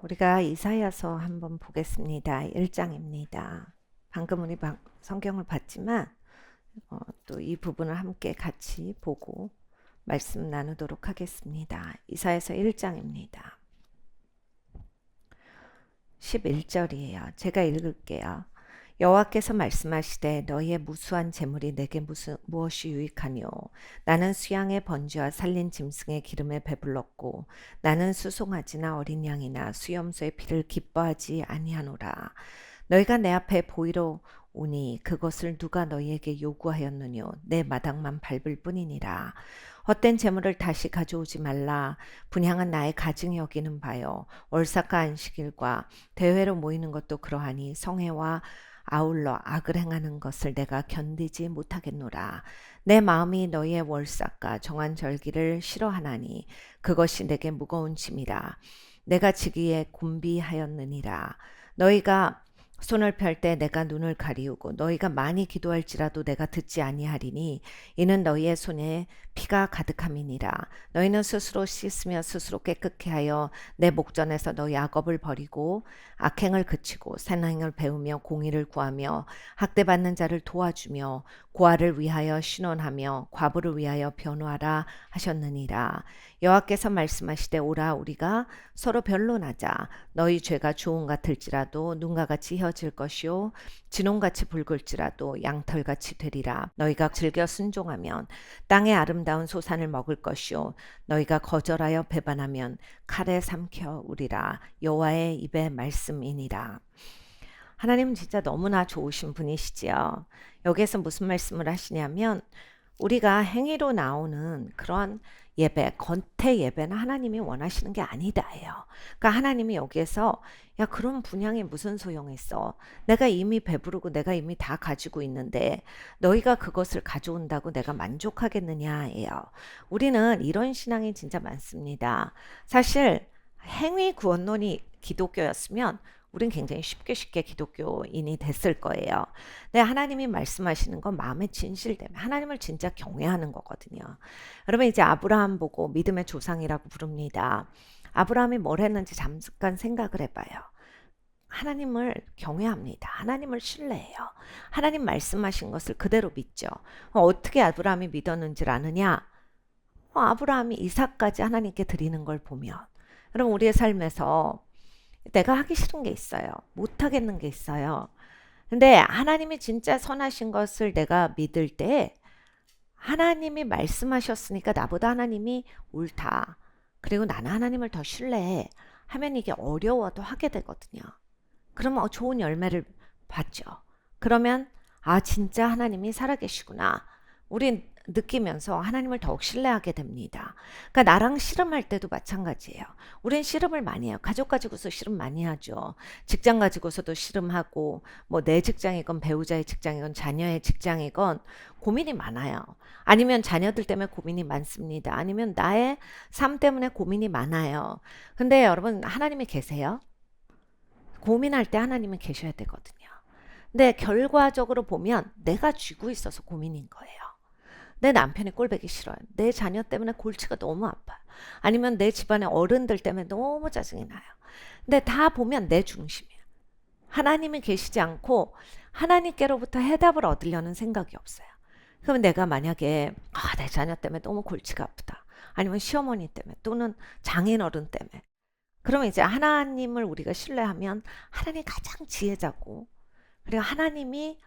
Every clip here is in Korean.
우리가 이사야서 한번 보겠습니다. 1장입니다. 방금 우리 성경을 봤지만 또 이 부분을 함께 같이 보고 말씀 나누도록 하겠습니다. 이사야서 1장입니다. 11절이에요. 제가 읽을게요. 여호와께서 말씀하시되 너희의 무수한 재물이 내게 무엇이 유익하뇨. 나는 수양의 번제와 살린 짐승의 기름에 배불렀고 나는 수송아지나 어린 양이나 수염소의 피를 기뻐하지 아니하노라. 너희가 내 앞에 보이러 오니 그것을 누가 너희에게 요구하였느뇨. 내 마당만 밟을 뿐이니라. 헛된 재물을 다시 가져오지 말라. 분향은 나의 가증히 여기는 바요. 월삭과 안식일과 대회로 모이는 것도 그러하니 성회와 아울러 악을 행하는 것을 내가 견디지 못하겠노라. 내 마음이 너희의 월삭과 정한 절기를 싫어하나니 그것이 내게 무거운 짐이라. 내가 지기에 곤비하였느니라. 너희가 손을 펼 때 내가 눈을 가리우고 너희가 많이 기도할지라도 내가 듣지 아니하리니 이는 너희의 손에 피가 가득함이니라. 너희는 스스로 씻으며 스스로 깨끗게 하여 내 목전에서 너희 악업을 버리고 악행을 그치고 선행을 배우며 공의를 구하며 학대받는 자를 도와주며 고아를 위하여 신원하며 과부를 위하여 변호하라 하셨느니라. 여호와께서 말씀하시되 오라 우리가 서로 변론하자. 너희 죄가 주홍 같을지라도 눈과 같이 혀질 것이요 진홍같이 붉을지라도 양털같이 되리라. 너희가 즐겨 순종하면 땅의 아름다운 소산을 먹을 것이요 너희가 거절하여 배반하면 칼에 삼켜 우리라. 여호와의 입의 말씀이니라. 하나님은 진짜 너무나 좋으신 분이시지요. 여기에서 무슨 말씀을 하시냐면 우리가 행위로 나오는 그런 예배, 겉의 예배는 하나님이 원하시는 게 아니다예요. 그러니까 하나님이 여기에서 야 그런 분향이 무슨 소용있어. 내가 이미 배부르고 내가 이미 다 가지고 있는데 너희가 그것을 가져온다고 내가 만족하겠느냐예요. 우리는 이런 신앙이 진짜 많습니다. 사실 행위 구원론이 기독교였으면 우린 굉장히 쉽게 기독교인이 됐을 거예요. 근데 하나님이 말씀하시는 건 마음에 진실되면 하나님을 진짜 경외하는 거거든요. 여러분 이제 아브라함 보고 믿음의 조상이라고 부릅니다. 아브라함이 뭘 했는지 잠깐 생각을 해봐요. 하나님을 경외합니다. 하나님을 신뢰해요. 하나님 말씀하신 것을 그대로 믿죠. 어떻게 아브라함이 믿었는지를 아느냐? 아브라함이 이삭까지 하나님께 드리는 걸 보면 여러분 우리의 삶에서 내가 하기 싫은 게 있어요. 못하겠는 게 있어요. 근데 하나님이 진짜 선하신 것을 내가 믿을 때 하나님이 말씀하셨으니까 나보다 하나님이 옳다. 그리고 나는 하나님을 더 신뢰해. 하면 이게 어려워도 하게 되거든요. 그러면 좋은 열매를 받죠. 그러면 진짜 하나님이 살아계시구나. 우린 느끼면서 하나님을 더욱 신뢰하게 됩니다. 그러니까 나랑 씨름할 때도 마찬가지예요. 우린 씨름을 많이 해요. 가족 가지고서 씨름 많이 하죠. 직장 가지고서도 씨름하고 뭐 내 직장이건 배우자의 직장이건 자녀의 직장이건 고민이 많아요. 아니면 자녀들 때문에 고민이 많습니다. 아니면 나의 삶 때문에 고민이 많아요. 근데 여러분 하나님이 계세요? 고민할 때 하나님이 계셔야 되거든요. 근데 결과적으로 보면 내가 쥐고 있어서 고민인 거예요. 내 남편이 꼴보기 싫어요. 내 자녀 때문에 골치가 너무 아파요. 아니면 내 집안의 어른들 때문에 너무 짜증이 나요. 근데 다 보면 내 중심이에요. 하나님이 계시지 않고 하나님께로부터 해답을 얻으려는 생각이 없어요. 그럼 내가 만약에 내 자녀 때문에 너무 골치가 아프다. 아니면 시어머니 때문에 또는 장인어른 때문에 그러면 이제 하나님을 우리가 신뢰하면 하나님이 가장 지혜자고 그리고 하나님이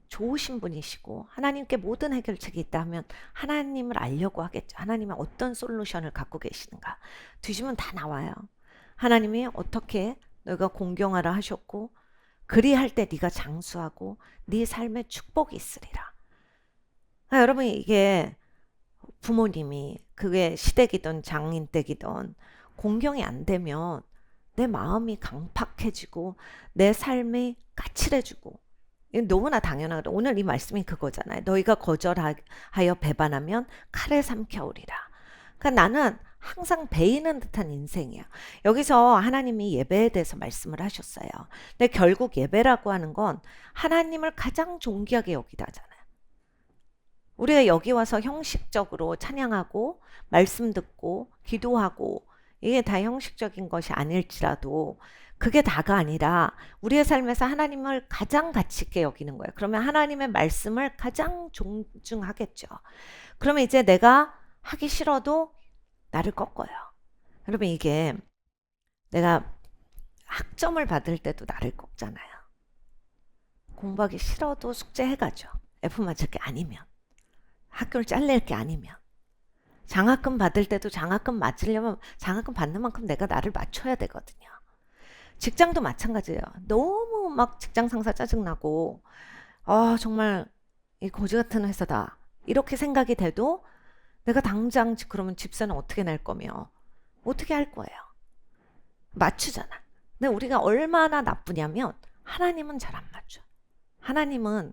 좋으신 분이시고 하나님께 모든 해결책이 있다면 하나님을 알려고 하겠죠. 하나님은 어떤 솔루션을 갖고 계시는가. 뒤지면 다 나와요. 하나님이 어떻게 너희가 공경하라 하셨고 그리할 때 네가 장수하고 네 삶에 축복이 있으리라. 여러분 이게 부모님이 그게 시댁이든 장인댁이든 공경이 안 되면 내 마음이 강팍해지고 내 삶이 까칠해지고 너무나 당연하다. 오늘 이 말씀이 그거잖아요. 너희가 거절하여 배반하면 칼에 삼켜오리라. 그러니까 나는 항상 베이는 듯한 인생이야. 여기서 하나님이 예배에 대해서 말씀을 하셨어요. 근데 결국 예배라고 하는 건 하나님을 가장 존귀하게 여기다잖아요. 우리가 여기 와서 형식적으로 찬양하고 말씀 듣고 기도하고 이게 다 형식적인 것이 아닐지라도 그게 다가 아니라 우리의 삶에서 하나님을 가장 가치 있게 여기는 거예요. 그러면 하나님의 말씀을 가장 존중하겠죠. 그러면 이제 내가 하기 싫어도 나를 꺾어요. 여러분 이게 내가 학점을 받을 때도 나를 꺾잖아요. 공부하기 싫어도 숙제 해가죠. F 맞을 게 아니면. 학교를 잘릴 게 아니면. 장학금 받을 때도 장학금 맞으려면 장학금 받는 만큼 내가 나를 맞춰야 되거든요. 직장도 마찬가지예요. 너무 막 직장 상사 짜증나고 정말 이 거지 같은 회사다. 이렇게 생각이 돼도 내가 당장 그러면 집세는 어떻게 낼 거며 어떻게 할 거예요. 맞추잖아. 근데 우리가 얼마나 나쁘냐면 하나님은 잘 안 맞춰. 하나님은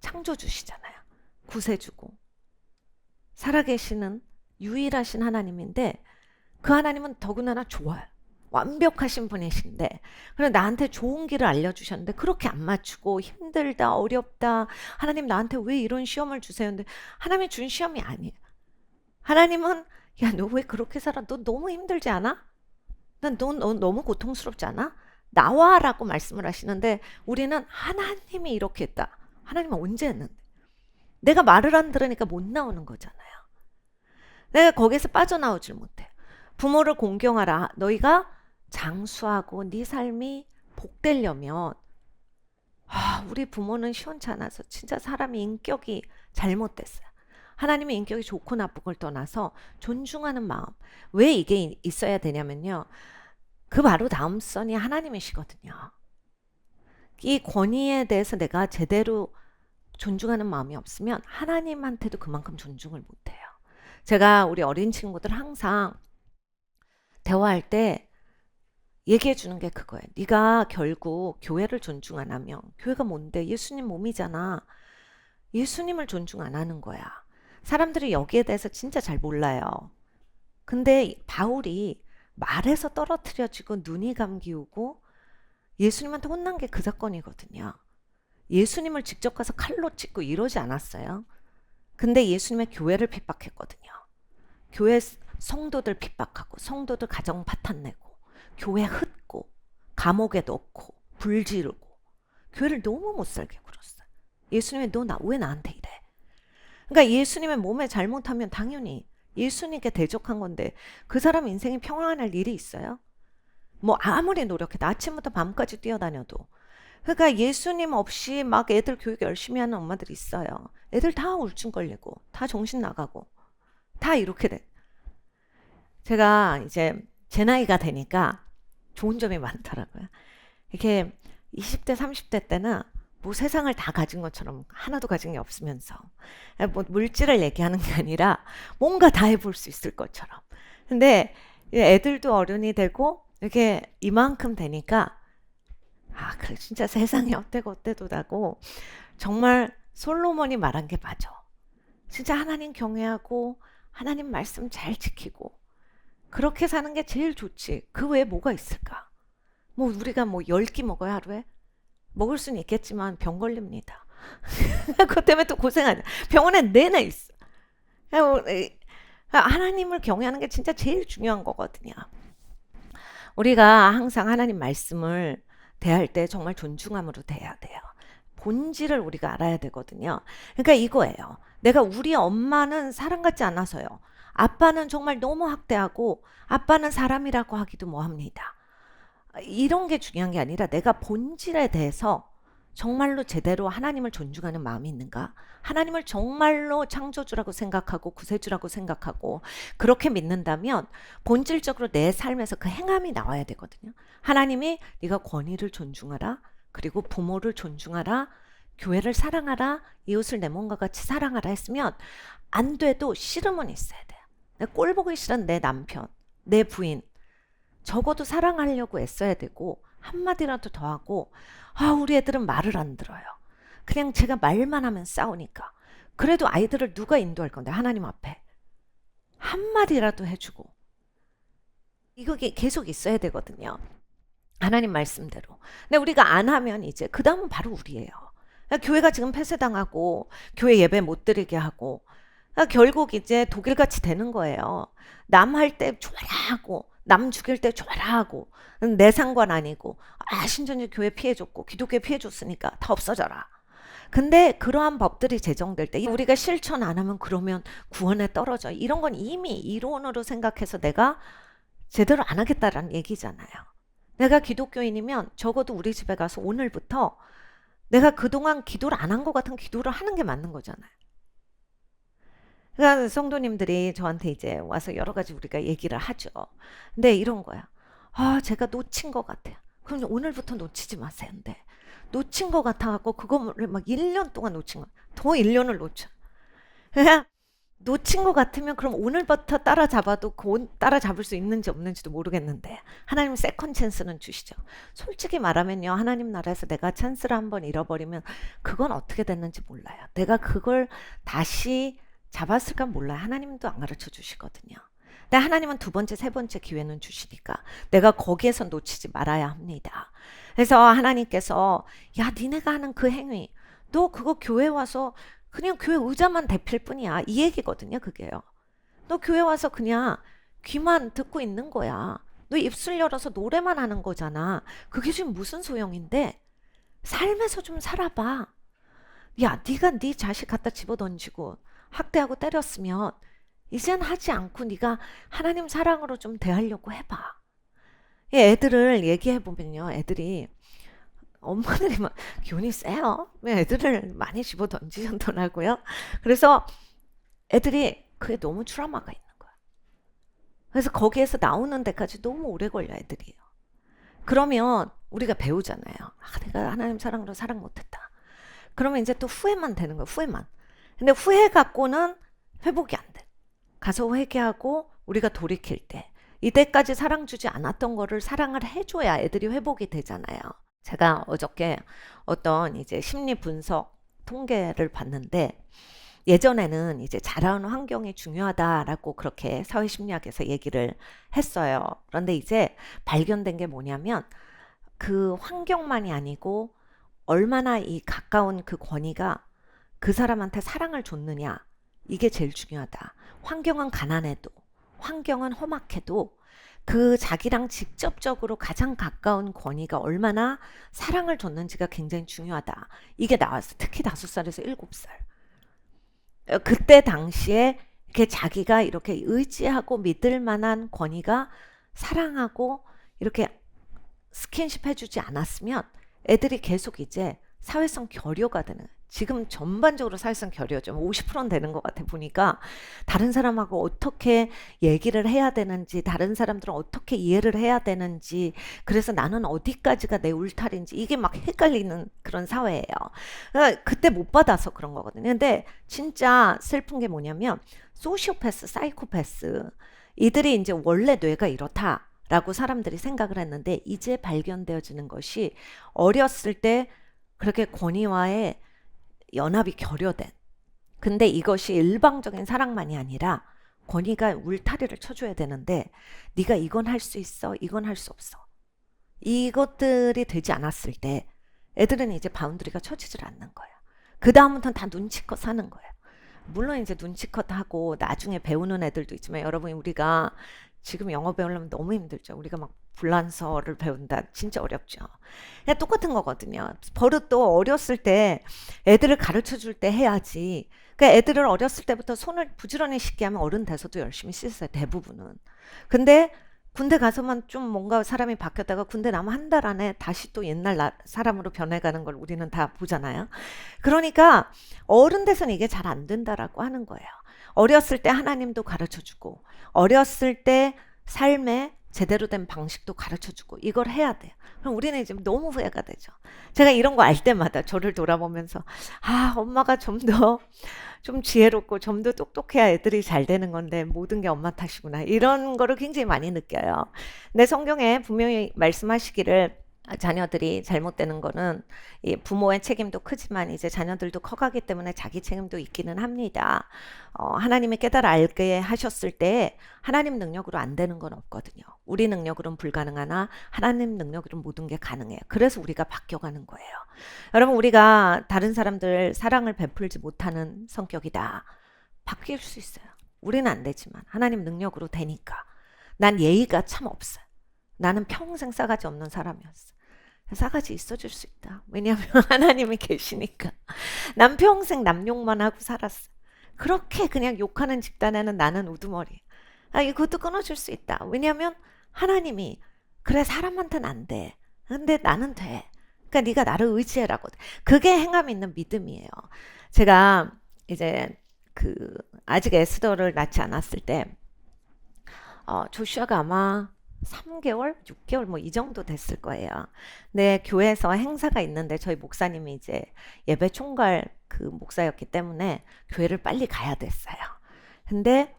창조주시잖아요. 구세주고 살아계시는 유일하신 하나님인데 그 하나님은 더군다나 좋아요. 완벽하신 분이신데 그래 나한테 좋은 길을 알려주셨는데 그렇게 안 맞추고 힘들다 어렵다 하나님 나한테 왜 이런 시험을 주세요. 근데 하나님이 준 시험이 아니에요. 하나님은 야 너 왜 그렇게 살아? 너 너무 힘들지 않아? 너 너무 고통스럽지 않아? 나와라고 말씀을 하시는데 우리는 하나님이 이렇게 했다. 하나님은 언제 했는데? 내가 말을 안 들으니까 못 나오는 거잖아요. 내가 거기서 빠져나오질 못해. 부모를 공경하라. 너희가 장수하고 네 삶이 복되려면 우리 부모는 시원찮아서 진짜 사람이 인격이 잘못됐어요. 하나님의 인격이 좋고 나쁘고를 떠나서 존중하는 마음. 왜 이게 있어야 되냐면요. 그 바로 다음 선이 하나님이시거든요. 이 권위에 대해서 내가 제대로 존중하는 마음이 없으면 하나님한테도 그만큼 존중을 못해요. 제가 우리 어린 친구들 항상 대화할 때 얘기해 주는 게 그거예요. 네가 결국 교회를 존중 안 하면 교회가 뭔데? 예수님 몸이잖아. 예수님을 존중 안 하는 거야. 사람들이 여기에 대해서 진짜 잘 몰라요. 근데 바울이 말에서 떨어뜨려지고 눈이 감기우고 예수님한테 혼난 게 그 사건이거든요. 예수님을 직접 가서 칼로 찢고 이러지 않았어요. 근데 예수님의 교회를 핍박했거든요. 교회 성도들 핍박하고 성도들 가정 파탄내고 교회 흩고 감옥에 넣고 불 지르고 교회를 너무 못살게 굴었어요. 예수님이 왜 나한테 이래? 그러니까 예수님의 몸에 잘못하면 당연히 예수님께 대적한 건데 그 사람 인생이 평안할 일이 있어요? 뭐 아무리 노력해도 아침부터 밤까지 뛰어다녀도 그러니까 예수님 없이 막 애들 교육 열심히 하는 엄마들이 있어요. 애들 다 우울증 걸리고 다 정신 나가고 다 이렇게 돼. 제가 이제 제 나이가 되니까 좋은 점이 많더라고요. 이렇게 20대 30대 때는 뭐 세상을 다 가진 것처럼 하나도 가진 게 없으면서 뭐 물질을 얘기하는 게 아니라 뭔가 다 해볼 수 있을 것처럼. 근데 애들도 어른이 되고 이렇게 이만큼 되니까 그래 진짜 세상이 어때도다고 정말 솔로몬이 말한 게 맞아. 진짜 하나님 경외하고 하나님 말씀 잘 지키고 그렇게 사는 게 제일 좋지. 그 외에 뭐가 있을까? 뭐 우리가 뭐 10끼 먹어요 하루에? 먹을 수는 있겠지만 병 걸립니다. 그것 때문에 또 고생하냐. 병원에 내내 있어. 하나님을 경외하는 게 진짜 제일 중요한 거거든요. 우리가 항상 하나님 말씀을 대할 때 정말 존중함으로 대해야 돼요. 본질을 우리가 알아야 되거든요. 그러니까 이거예요. 내가 우리 엄마는 사람 같지 않아서요. 아빠는 정말 너무 학대하고 아빠는 사람이라고 하기도 뭐합니다. 이런 게 중요한 게 아니라 내가 본질에 대해서 정말로 제대로 하나님을 존중하는 마음이 있는가? 하나님을 정말로 창조주라고 생각하고 구세주라고 생각하고 그렇게 믿는다면 본질적으로 내 삶에서 그 행함이 나와야 되거든요. 하나님이 네가 권위를 존중하라. 그리고 부모를 존중하라. 교회를 사랑하라. 이웃을 내 몸과 같이 사랑하라 했으면 안 돼도 싫음은 있어야 돼요. 꼴 보기 싫은 내 남편, 내 부인 적어도 사랑하려고 애써야 되고 한마디라도 더 하고 우리 애들은 말을 안 들어요. 그냥 제가 말만 하면 싸우니까. 그래도 아이들을 누가 인도할 건데 하나님 앞에 한마디라도 해주고 이거 계속 있어야 되거든요. 하나님 말씀대로. 근데 우리가 안 하면 이제 그 다음은 바로 우리예요. 교회가 지금 폐쇄당하고 교회 예배 못 드리게 하고 그러니까 결국 이제 독일같이 되는 거예요. 남 할 때 좋아라 하고 남 죽일 때 좋아라 하고 내 상관 아니고 신천지 교회 피해줬고 기독교 피해줬으니까 다 없어져라. 근데 그러한 법들이 제정될 때 우리가 실천 안 하면 그러면 구원에 떨어져. 이런 건 이미 이론으로 생각해서 내가 제대로 안 하겠다라는 얘기잖아요. 내가 기독교인이면 적어도 우리 집에 가서 오늘부터 내가 그동안 기도를 안 한 것 같은 기도를 하는 게 맞는 거잖아요. 그러니까 성도님들이 저한테 이제 와서 여러 가지 우리가 얘기를 하죠. 근데 이런 거야. 제가 놓친 것 같아요. 그럼 오늘부터 놓치지 마세요. 근데 놓친 것 같아갖고 그거를 막 1년 동안 놓친 거. 더 1년을 놓쳐. 그냥 놓친 것 같으면 그럼 오늘부터 따라잡아도 따라잡을 수 있는지 없는지도 모르겠는데 하나님 세컨 찬스는 주시죠. 솔직히 말하면요. 하나님 나라에서 내가 찬스를 한번 잃어버리면 그건 어떻게 됐는지 몰라요. 내가 그걸 다시 잡았을까 몰라요. 하나님도 안 가르쳐 주시거든요. 근데 하나님은 두 번째, 세 번째 기회는 주시니까 내가 거기에서 놓치지 말아야 합니다. 그래서 하나님께서 야 니네가 하는 그 행위 너 그거 교회 와서 그냥 교회 의자만 대필 뿐이야. 이 얘기거든요. 그게요. 너 교회 와서 그냥 귀만 듣고 있는 거야. 너 입술 열어서 노래만 하는 거잖아. 그게 지금 무슨 소용인데 삶에서 좀 살아봐. 야 네가 네 자식 갖다 집어던지고 학대하고 때렸으면 이젠 하지 않고 네가 하나님 사랑으로 좀 대하려고 해봐. 애들을 얘기해보면요. 애들이 엄마들이 막 기운이 세요. 애들을 많이 집어던지셨더라고요. 그래서 애들이 그게 너무 트라우마가 있는 거야. 그래서 거기에서 나오는 데까지 너무 오래 걸려 애들이요. 그러면 우리가 배우잖아요. 내가 하나님 사랑으로 사랑 못했다. 그러면 이제 또 후회만 되는 거야. 후회만. 근데 후회 갖고는 회복이 안 돼. 가서 회개하고 우리가 돌이킬 때 이때까지 사랑 주지 않았던 거를 사랑을 해줘야 애들이 회복이 되잖아요. 제가 어저께 어떤 이제 심리 분석 통계를 봤는데 예전에는 이제 자라는 환경이 중요하다라고 그렇게 사회심리학에서 얘기를 했어요. 그런데 이제 발견된 게 뭐냐면 그 환경만이 아니고 얼마나 이 가까운 그 권위가 그 사람한테 사랑을 줬느냐 이게 제일 중요하다. 환경은 가난해도 환경은 험악해도 그 자기랑 직접적으로 가장 가까운 권위가 얼마나 사랑을 줬는지가 굉장히 중요하다. 이게 나왔어. 특히 5살에서 7살. 그때 당시에 이렇게 자기가 이렇게 의지하고 믿을 만한 권위가 사랑하고 이렇게 스킨십 해주지 않았으면 애들이 계속 이제 사회성 결여가 되는 지금 전반적으로 사회성 결여 좀 50%는 되는 것 같아 보니까 다른 사람하고 어떻게 얘기를 해야 되는지 다른 사람들은 어떻게 이해를 해야 되는지 그래서 나는 어디까지가 내 울타리인지 이게 막 헷갈리는 그런 사회예요. 그러니까 그때 못 받아서 그런 거거든요. 근데 진짜 슬픈 게 뭐냐면 소시오패스, 사이코패스 이들이 이제 원래 뇌가 이렇다 라고 사람들이 생각을 했는데 이제 발견되어지는 것이 어렸을 때 그렇게 권위와의 연합이 결여된 근데 이것이 일방적인 사랑만이 아니라 권위가 울타리를 쳐줘야 되는데 네가 이건 할 수 있어 이건 할 수 없어 이것들이 되지 않았을 때 애들은 이제 바운드리가 쳐지질 않는 거예요. 그 다음부터는 다 눈치껏 사는 거예요. 물론 이제 눈치껏 하고 나중에 배우는 애들도 있지만 여러분 우리가 지금 영어 배우려면 너무 힘들죠. 우리가 막 불란서를 배운다. 진짜 어렵죠. 그냥 똑같은 거거든요. 버릇도 어렸을 때 애들을 가르쳐 줄 때 해야지. 그러니까 애들을 어렸을 때부터 손을 부지런히 씻게 하면 어른 돼서도 열심히 씻어요. 대부분은. 근데 군대 가서만 좀 뭔가 사람이 바뀌었다가 군대 나면 한 달 안에 다시 또 옛날 사람으로 변해가는 걸 우리는 다 보잖아요. 그러니까 어른 돼서는 이게 잘 안 된다라고 하는 거예요. 어렸을 때 하나님도 가르쳐주고 어렸을 때 삶의 제대로 된 방식도 가르쳐주고 이걸 해야 돼요. 그럼 우리는 이제 너무 후회가 되죠. 제가 이런 거 알 때마다 저를 돌아보면서 엄마가 좀 더 좀 지혜롭고 좀 더 똑똑해야 애들이 잘 되는 건데 모든 게 엄마 탓이구나. 이런 거를 굉장히 많이 느껴요. 근데 성경에 분명히 말씀하시기를 자녀들이 잘못되는 거는 이 부모의 책임도 크지만 이제 자녀들도 커가기 때문에 자기 책임도 있기는 합니다. 하나님이 깨달아 알게 하셨을 때 하나님 능력으로 안 되는 건 없거든요. 우리 능력으로는 불가능하나 하나님 능력으로는 모든 게 가능해요. 그래서 우리가 바뀌어가는 거예요. 여러분 우리가 다른 사람들 사랑을 베풀지 못하는 성격이다. 바뀔 수 있어요. 우리는 안 되지만 하나님 능력으로 되니까. 난 예의가 참 없어요. 나는 평생 싸가지 없는 사람이었어. 싸가지 있어줄 수 있다. 왜냐하면 하나님이 계시니까. 난 평생 남 욕만 하고 살았어. 그렇게 그냥 욕하는 집단에는 나는 우두머리. 이것도 끊어줄 수 있다. 왜냐하면 하나님이 그래 사람한테는 안 돼. 근데 나는 돼. 그러니까 네가 나를 의지해라고. 그게 행함 있는 믿음이에요. 제가 이제 그 아직 에스더를 낳지 않았을 때 조슈아가 아마 3개월, 6개월 뭐 이 정도 됐을 거예요. 네, 교회에서 행사가 있는데 저희 목사님이 이제 예배 총괄 그 목사였기 때문에 교회를 빨리 가야 됐어요. 근데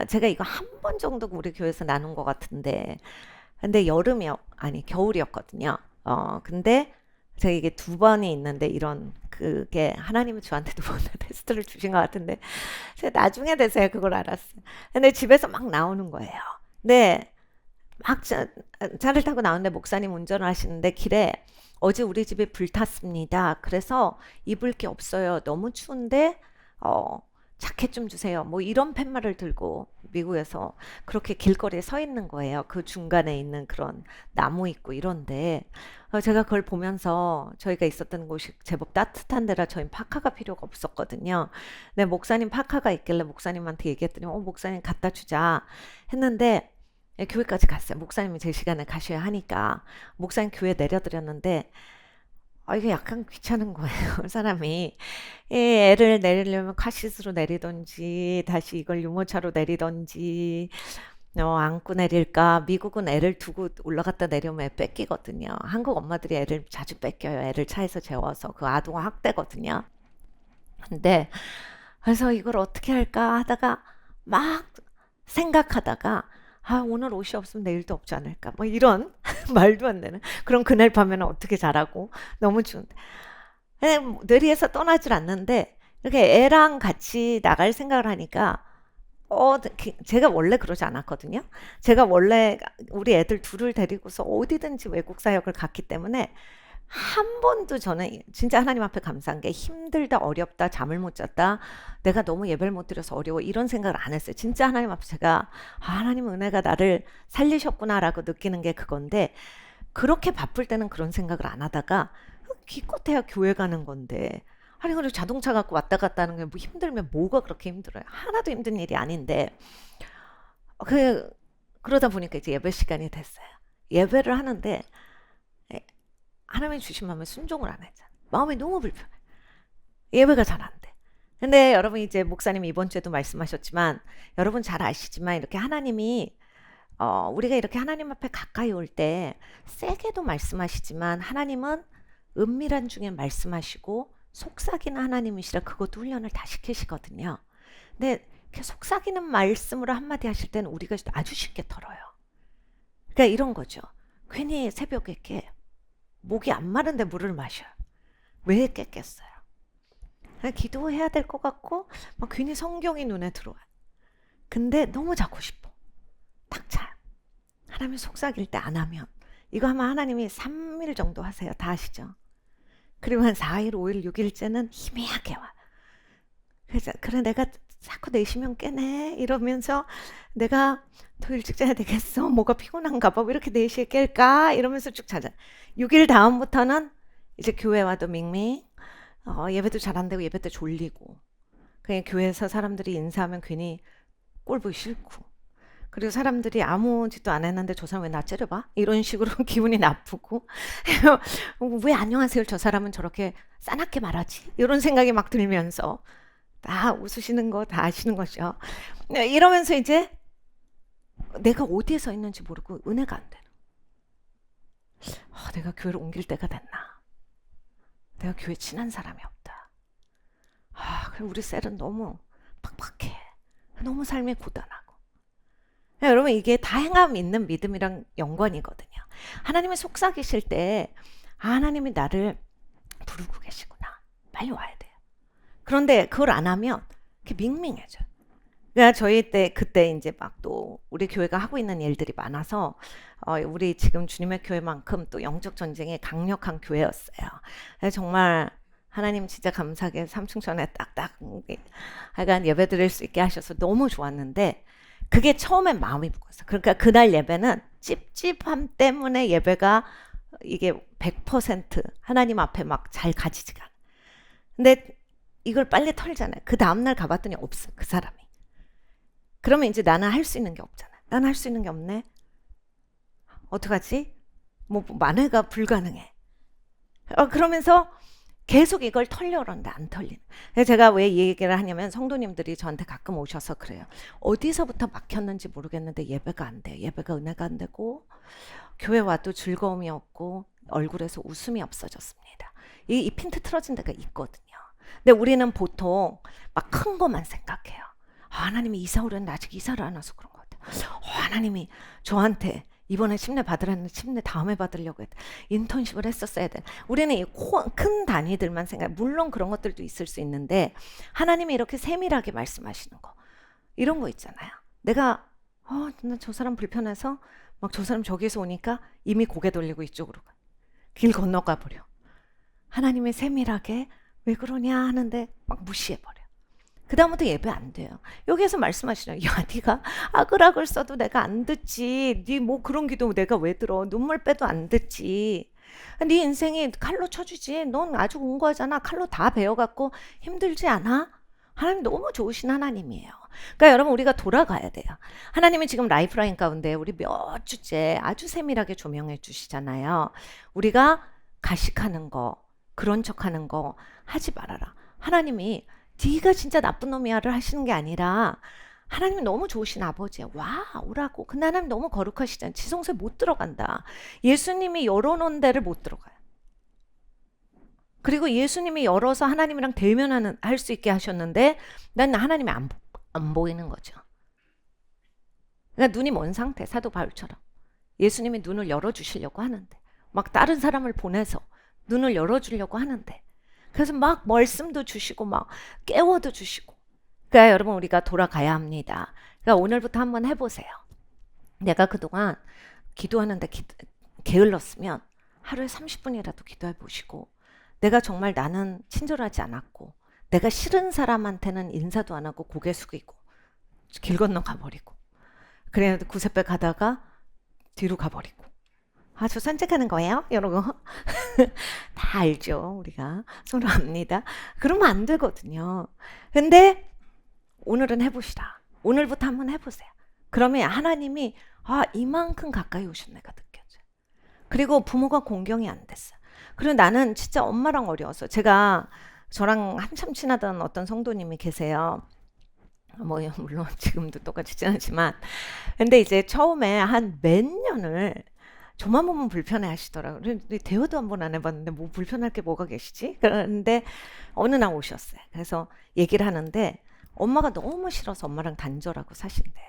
제가 이거 한 번 정도 우리 교회에서 나눈 것 같은데, 근데 아니 겨울이었거든요. 근데 제가 이게 2번이 있는데 이런 그게 하나님은 저한테 2번 테스트를 주신 것 같은데 제가 나중에 돼서야 그걸 알았어요. 근데 집에서 막 나오는 거예요. 네. 막 차를 타고 나오는데 목사님 운전을 하시는데 길에 어제 우리 집에 불탔습니다. 그래서 입을 게 없어요. 너무 추운데 자켓 좀 주세요. 뭐 이런 팻말을 들고 미국에서 그렇게 길거리에 서 있는 거예요. 그 중간에 있는 그런 나무 있고 이런데 제가 그걸 보면서 저희가 있었던 곳이 제법 따뜻한 데라 저희는 파카가 필요가 없었거든요. 근데 목사님 파카가 있길래 목사님한테 얘기했더니 목사님 갖다 주자 했는데 교회까지 갔어요. 목사님이 제 시간에 가셔야 하니까 목사님 교회 내려드렸는데 이게 약간 귀찮은 거예요. 사람이 애를 내리려면 카시스로 내리던지 다시 이걸 유모차로 내리던지 안고 내릴까. 미국은 애를 두고 올라갔다 내려오면 애 뺏기거든요. 한국 엄마들이 애를 자주 뺏겨요. 애를 차에서 재워서 그 아동화 학대거든요. 근데 그래서 이걸 어떻게 할까 하다가 막 생각하다가 오늘 옷이 없으면 내일도 없지 않을까 뭐 이런 말도 안 되는. 그럼 그날 밤에는 어떻게 자라고. 너무 추운데 뇌리에서 떠나질 않는데 이렇게 애랑 같이 나갈 생각을 하니까 제가 원래 그러지 않았거든요. 제가 원래 우리 애들 둘을 데리고서 어디든지 외국 사역을 갔기 때문에 한 번도 저는 진짜 하나님 앞에 감사한 게 힘들다, 어렵다, 잠을 못 잤다, 내가 너무 예배를 못 드려서 어려워 이런 생각을 안 했어요. 진짜 하나님 앞에 제가 하나님 은혜가 나를 살리셨구나라고 느끼는 게 그건데 그렇게 바쁠 때는 그런 생각을 안 하다가 기껏해야 교회 가는 건데 아니 그리고 자동차 갖고 왔다 갔다 하는 게 뭐 힘들면 뭐가 그렇게 힘들어요. 하나도 힘든 일이 아닌데 그러다 보니까 이제 예배 시간이 됐어요. 예배를 하는데 하나님이 주신 마음에 순종을 안 했잖아. 마음이 너무 불편해. 예배가 잘 안 돼. 근데 여러분 이제 목사님이 이번 주에도 말씀하셨지만 여러분 잘 아시지만 이렇게 하나님이 우리가 이렇게 하나님 앞에 가까이 올 때 세게도 말씀하시지만 하나님은 은밀한 중에 말씀하시고 속삭이는 하나님이시라 그것도 훈련을 다 시키시거든요. 근데 이렇게 속삭이는 말씀으로 한마디 하실 때는 우리가 아주 쉽게 털어요. 그러니까 이런 거죠. 괜히 새벽에 이렇게 목이 안 마른데 물을 마셔요. 왜 깼겠어요? 기도해야 될 것 같고 막 괜히 성경이 눈에 들어와요. 근데 너무 자고 싶어. 딱 차요. 하나님 속삭일 때 안 하면 이거 하면 하나님이 3일 정도 하세요. 다 아시죠? 그리고 한 4일, 5일, 6일째는 희미하게 와. 그래서 그래 내가 자꾸 내쉬면 깨네 이러면서 내가 더 일찍 자야 되겠어. 뭐가 피곤한가 봐. 왜 이렇게 4시에 깰까? 이러면서 쭉 자자. 6일 다음부터는 이제 교회 와도 밍밍 예배도 잘 안 되고 예배 때 졸리고 그냥 교회에서 사람들이 인사하면 괜히 꼴 보기 싫고 그리고 사람들이 아무 짓도 안 했는데 저 사람 왜 나 째려봐? 이런 식으로 기분이 나쁘고 왜 안녕하세요 저 사람은 저렇게 싸납게 말하지? 이런 생각이 막 들면서 다 웃으시는 거 다 아시는 거죠. 이러면서 이제 내가 어디에 서 있는지 모르고 은혜가 안 되는. 내가 교회를 옮길 때가 됐나? 내가 교회 친한 사람이 없다. 그럼 우리 셀은 너무 팍팍해. 너무 삶이 고단하고. 여러분 이게 다 행함 있는 믿음이랑 연관이거든요. 하나님이 속삭이실 때 하나님이 나를 부르고 계시구나. 빨리 와야 돼요. 그런데 그걸 안 하면 이렇게 밍밍해져요. 그러니까 저희 때 그때 이제 막 또 우리 교회가 하고 있는 일들이 많아서 우리 지금 주님의 교회만큼 또 영적 전쟁에 강력한 교회였어요. 정말 하나님 진짜 감사하게 삼층천에 딱딱 하여간 예배 드릴 수 있게 하셔서 너무 좋았는데 그게 처음엔 마음이 무거웠어. 그러니까 그날 예배는 찝찝함 때문에 예배가 이게 100% 하나님 앞에 막 잘 가지지가 않아. 근데 이걸 빨리 털잖아요. 그 다음날 가봤더니 없어, 그 사람이. 그러면 이제 나는 할 수 있는 게 없잖아. 나는 할 수 있는 게 없네. 어떡하지? 뭐 만회가 불가능해. 그러면서 계속 이걸 털려고 하는데 안 털리는. 제가 왜 이 얘기를 하냐면 성도님들이 저한테 가끔 오셔서 그래요. 어디서부터 막혔는지 모르겠는데 예배가 안 돼요. 예배가 은혜가 안 되고 교회 와도 즐거움이 없고 얼굴에서 웃음이 없어졌습니다. 이 핀트 틀어진 데가 있거든요. 근데 우리는 보통 막 큰 것만 생각해요. 하나님이 이사 오려는데 아직 이사를 안 와서 그런 것 같아요. 하나님이 저한테 이번에 침례 받으라는데 침례 다음에 받으려고 했다. 인턴십을 했었어야 돼. 우리는 이 큰 단위들만 생각해. 물론 그런 것들도 있을 수 있는데 하나님이 이렇게 세밀하게 말씀하시는 거 이런 거 있잖아요. 내가 저 사람 불편해서 막 저 사람 저기에서 오니까 이미 고개 돌리고 이쪽으로 가. 길 건너가 버려. 하나님이 세밀하게 왜 그러냐 하는데 막 무시해버려. 그 다음부터 예배 안 돼요. 여기에서 말씀하시죠. 야, 네가 아글아글 써도 내가 안 듣지. 네 뭐 그런 기도 내가 왜 들어. 눈물 빼도 안 듣지. 네 인생이 칼로 쳐주지. 넌 아주 공고하잖아. 칼로 다 베어갖고 힘들지 않아? 하나님 너무 좋으신 하나님이에요. 그러니까 여러분 우리가 돌아가야 돼요. 하나님이 지금 라이프라인 가운데 우리 몇 주째 아주 세밀하게 조명해 주시잖아요. 우리가 가식하는 거, 그런 척하는 거 하지 말아라. 하나님이 네가 진짜 나쁜 놈이야를 하시는 게 아니라 하나님이 너무 좋으신 아버지야. 와 오라고. 근데 하나님 너무 거룩하시잖아. 지성소에 못 들어간다. 예수님이 열어놓은 데를 못 들어가요. 그리고 예수님이 열어서 하나님이랑 대면하는 할 수 있게 하셨는데 난 하나님이 안 보이는 거죠. 그러니까 눈이 먼 상태. 사도 바울처럼 예수님이 눈을 열어주시려고 하는데 막 다른 사람을 보내서 눈을 열어주려고 하는데 그래서 막 말씀도 주시고 막 깨워도 주시고. 그러니까 여러분 우리가 돌아가야 합니다. 그러니까 오늘부터 한번 해보세요. 내가 그동안 기도하는데 게을렀으면 하루에 30분이라도 기도해 보시고 내가 정말 나는 친절하지 않았고 내가 싫은 사람한테는 인사도 안 하고 고개 숙이고 길 건너 가버리고 그래 구세배 가다가 뒤로 가버리고 저 산책하는 거예요? 이런 거 다 알죠. 우리가 서로 압니다. 그러면 안 되거든요. 근데 오늘은 해보시라. 오늘부터 한번 해보세요. 그러면 하나님이 이만큼 가까이 오신 내가 느껴져요. 그리고 부모가 공경이 안 됐어요. 그리고 나는 진짜 엄마랑 어려워서 제가 저랑 한참 친하던 어떤 성도님이 계세요. 뭐 물론 지금도 똑같이 친하지만 근데 이제 처음에 한 몇 년을 저만 보면 불편해 하시더라고요. 근데 대화도 한 번 안 해봤는데 뭐 불편할 게 뭐가 계시지? 그런데 어느 날 오셨어요. 그래서 얘기를 하는데 엄마가 너무 싫어서 엄마랑 단절하고 사신대요.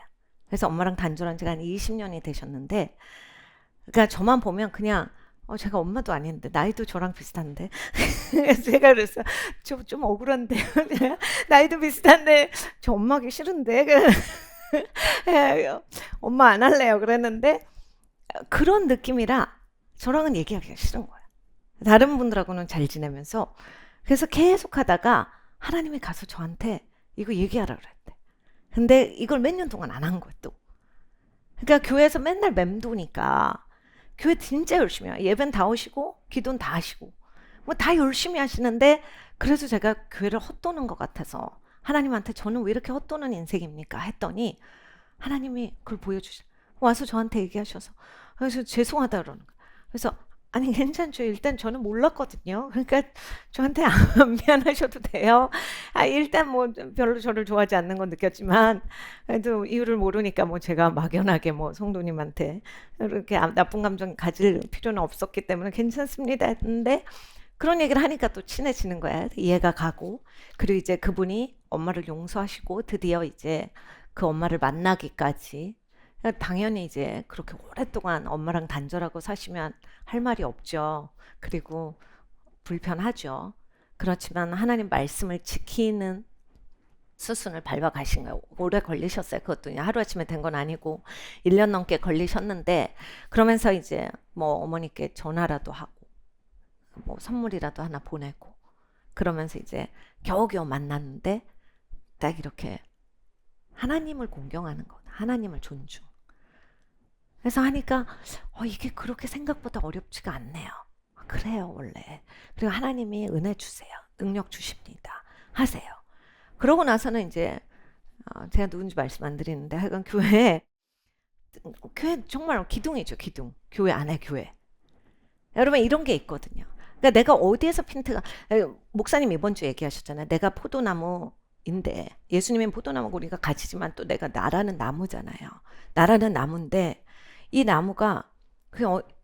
그래서 엄마랑 단절한 지가 한 20년이 되셨는데 그러니까 저만 보면 그냥 제가 엄마도 아닌데 나이도 저랑 비슷한데 제가 그랬어요. 좀 억울한데요. 나이도 비슷한데 저 엄마기 싫은데 엄마 안 할래요. 그랬는데 그런 느낌이라 저랑은 얘기하기가 싫은 거예요. 다른 분들하고는 잘 지내면서 그래서 계속 하다가 하나님이 가서 저한테 이거 얘기하라 그랬대. 근데 이걸 몇 년 동안 안 한 거예요 또. 그러니까 교회에서 맨날 맴도니까 교회 진짜 열심히 해요. 예배는 다 오시고 기도는 다 하시고 뭐 다 열심히 하시는데 그래서 제가 교회를 헛도는 것 같아서 하나님한테 저는 왜 이렇게 헛도는 인생입니까? 했더니 하나님이 그걸 보여주셔. 와서 저한테 얘기하셔서 그래서 죄송하다 그러는 거예요. 그래서 아니 괜찮죠. 일단 저는 몰랐거든요. 그러니까 저한테 안 미안하셔도 돼요. 일단 뭐 별로 저를 좋아하지 않는 건 느꼈지만 그래도 이유를 모르니까 뭐 제가 막연하게 뭐 성도님한테 이렇게 나쁜 감정 가질 필요는 없었기 때문에 괜찮습니다 했는데 그런 얘기를 하니까 또 친해지는 거야. 이해가 가고 그리고 이제 그분이 엄마를 용서하시고 드디어 이제 그 엄마를 만나기까지 당연히 이제 그렇게 오랫동안 엄마랑 단절하고 사시면 할 말이 없죠. 그리고 불편하죠. 그렇지만 하나님 말씀을 지키는 수순을 밟아 가신 거예요. 오래 걸리셨어요. 그것도 하루아침에 된 건 아니고 1년 넘게 걸리셨는데 그러면서 이제 뭐 어머니께 전화라도 하고 뭐 선물이라도 하나 보내고 그러면서 이제 겨우겨우 만났는데 딱 이렇게 하나님을 공경하는 것, 하나님을 존중. 그래서 하니까 이게 그렇게 생각보다 어렵지가 않네요. 그래요, 원래. 그리고 하나님이 은혜 주세요. 능력 주십니다. 하세요. 그러고 나서는 이제 제가 누군지 말씀 안 드리는데 하여간 교회 정말 기둥이죠, 기둥. 교회 안에 교회. 여러분 이런 게 있거든요. 그러니까 내가 어디에서 목사님 이번 주 얘기하셨잖아요. 내가 포도나무인데 예수님은 포도나무고 우리가 가지지만 또 내가 나라는 나무잖아요. 나라는 나무인데 이 나무가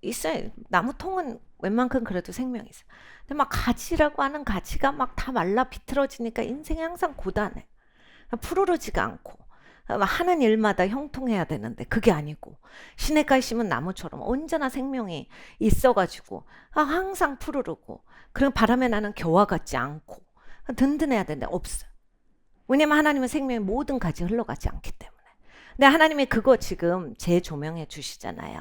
있어요. 나무통은 웬만큼 그래도 생명이 있어. 근데 막 가지라고 하는 가지가 막 다 말라 비틀어지니까 인생이 항상 고단해. 푸르르지가 않고 하는 일마다 형통해야 되는데 그게 아니고 시냇가에 심은 나무처럼 언제나 생명이 있어가지고 항상 푸르르고 그리고 바람에 나는 겨와 같지 않고 든든해야 되는데 없어요. 왜냐면 하나님은 생명의 모든 가지 흘러가지 않기 때문에. 근데 하나님이 그거 지금 재조명해 주시잖아요.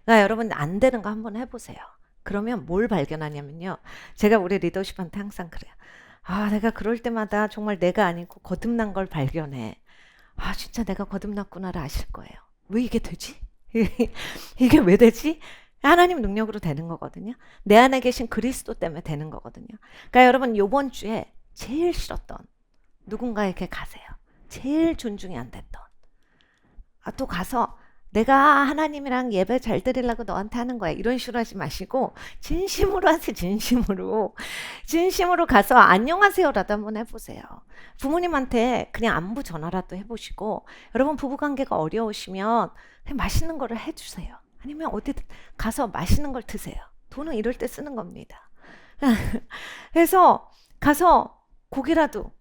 그러니까 여러분 안 되는 거 한번 해보세요. 그러면 뭘 발견하냐면요. 제가 우리 리더십한테 항상 그래요. 내가 그럴 때마다 정말 내가 아니고 거듭난 걸 발견해. 진짜 내가 거듭났구나를 아실 거예요. 왜 이게 되지? 이게 왜 되지? 하나님 능력으로 되는 거거든요. 내 안에 계신 그리스도 때문에 되는 거거든요. 그러니까 여러분 이번 주에 제일 싫었던 누군가에게 가세요. 제일 존중이 안 됐던. 또 가서 내가 하나님이랑 예배 잘 드리려고 너한테 하는 거야. 이런 식으로 하지 마시고 진심으로 하세요. 진심으로 가서 안녕하세요라도 한번 해보세요. 부모님한테 그냥 안부 전화라도 해보시고 여러분 부부관계가 어려우시면 그냥 맛있는 거를 해주세요. 아니면 어디 가서 맛있는 걸 드세요. 돈은 이럴 때 쓰는 겁니다. 그래서 가서 고기라도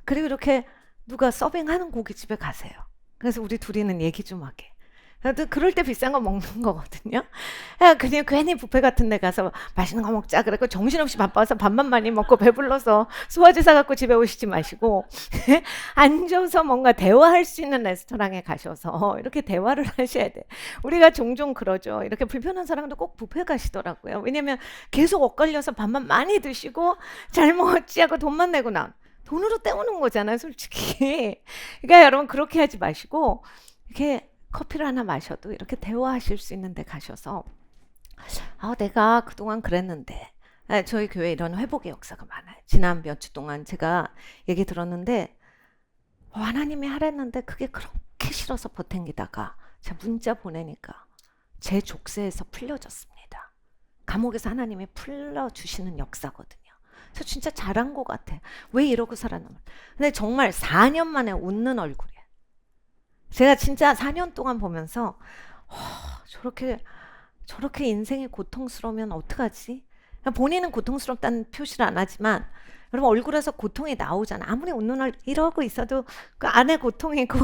그리고 이렇게 누가 서빙하는 고깃집에 가세요. 그래서 우리 둘이는 얘기 좀 하게. 그럴 때 비싼 거 먹는 거거든요. 그냥 괜히 뷔페 같은 데 가서 맛있는 거 먹자 그래고 정신없이 바빠서 밥만 많이 먹고 배불러서 소화제 사갖고 집에 오시지 마시고 앉아서 뭔가 대화할 수 있는 레스토랑에 가셔서 이렇게 대화를 하셔야 돼. 우리가 종종 그러죠. 이렇게 불편한 사람도 꼭 뷔페 가시더라고요. 왜냐면 계속 엇갈려서 밥만 많이 드시고 잘 먹었지 하고 돈만 내고 돈으로 때우는 거잖아요, 솔직히. 그러니까 여러분 그렇게 하지 마시고 이렇게 커피를 하나 마셔도 이렇게 대화하실 수 있는 데 가셔서 내가 그동안 그랬는데 저희 교회에 이런 회복의 역사가 많아요. 지난 몇 주 동안 제가 얘기 들었는데 하나님이 하랬는데 그게 그렇게 싫어서 버탱기다가 제가 문자 보내니까 제 족쇄에서 풀려졌습니다. 감옥에서 하나님이 풀어주시는 역사거든요. 그래서 진짜 잘한 것 같아. 왜 이러고 살았나. 근데 정말 4년 만에 웃는 얼굴이에요. 제가 진짜 4년 동안 보면서 저렇게 인생이 고통스러우면 어떡하지? 본인은 고통스럽다는 표시를 안 하지만 여러분 얼굴에서 고통이 나오잖아. 아무리 웃는 얼굴 이러고 있어도 그 안에 고통이고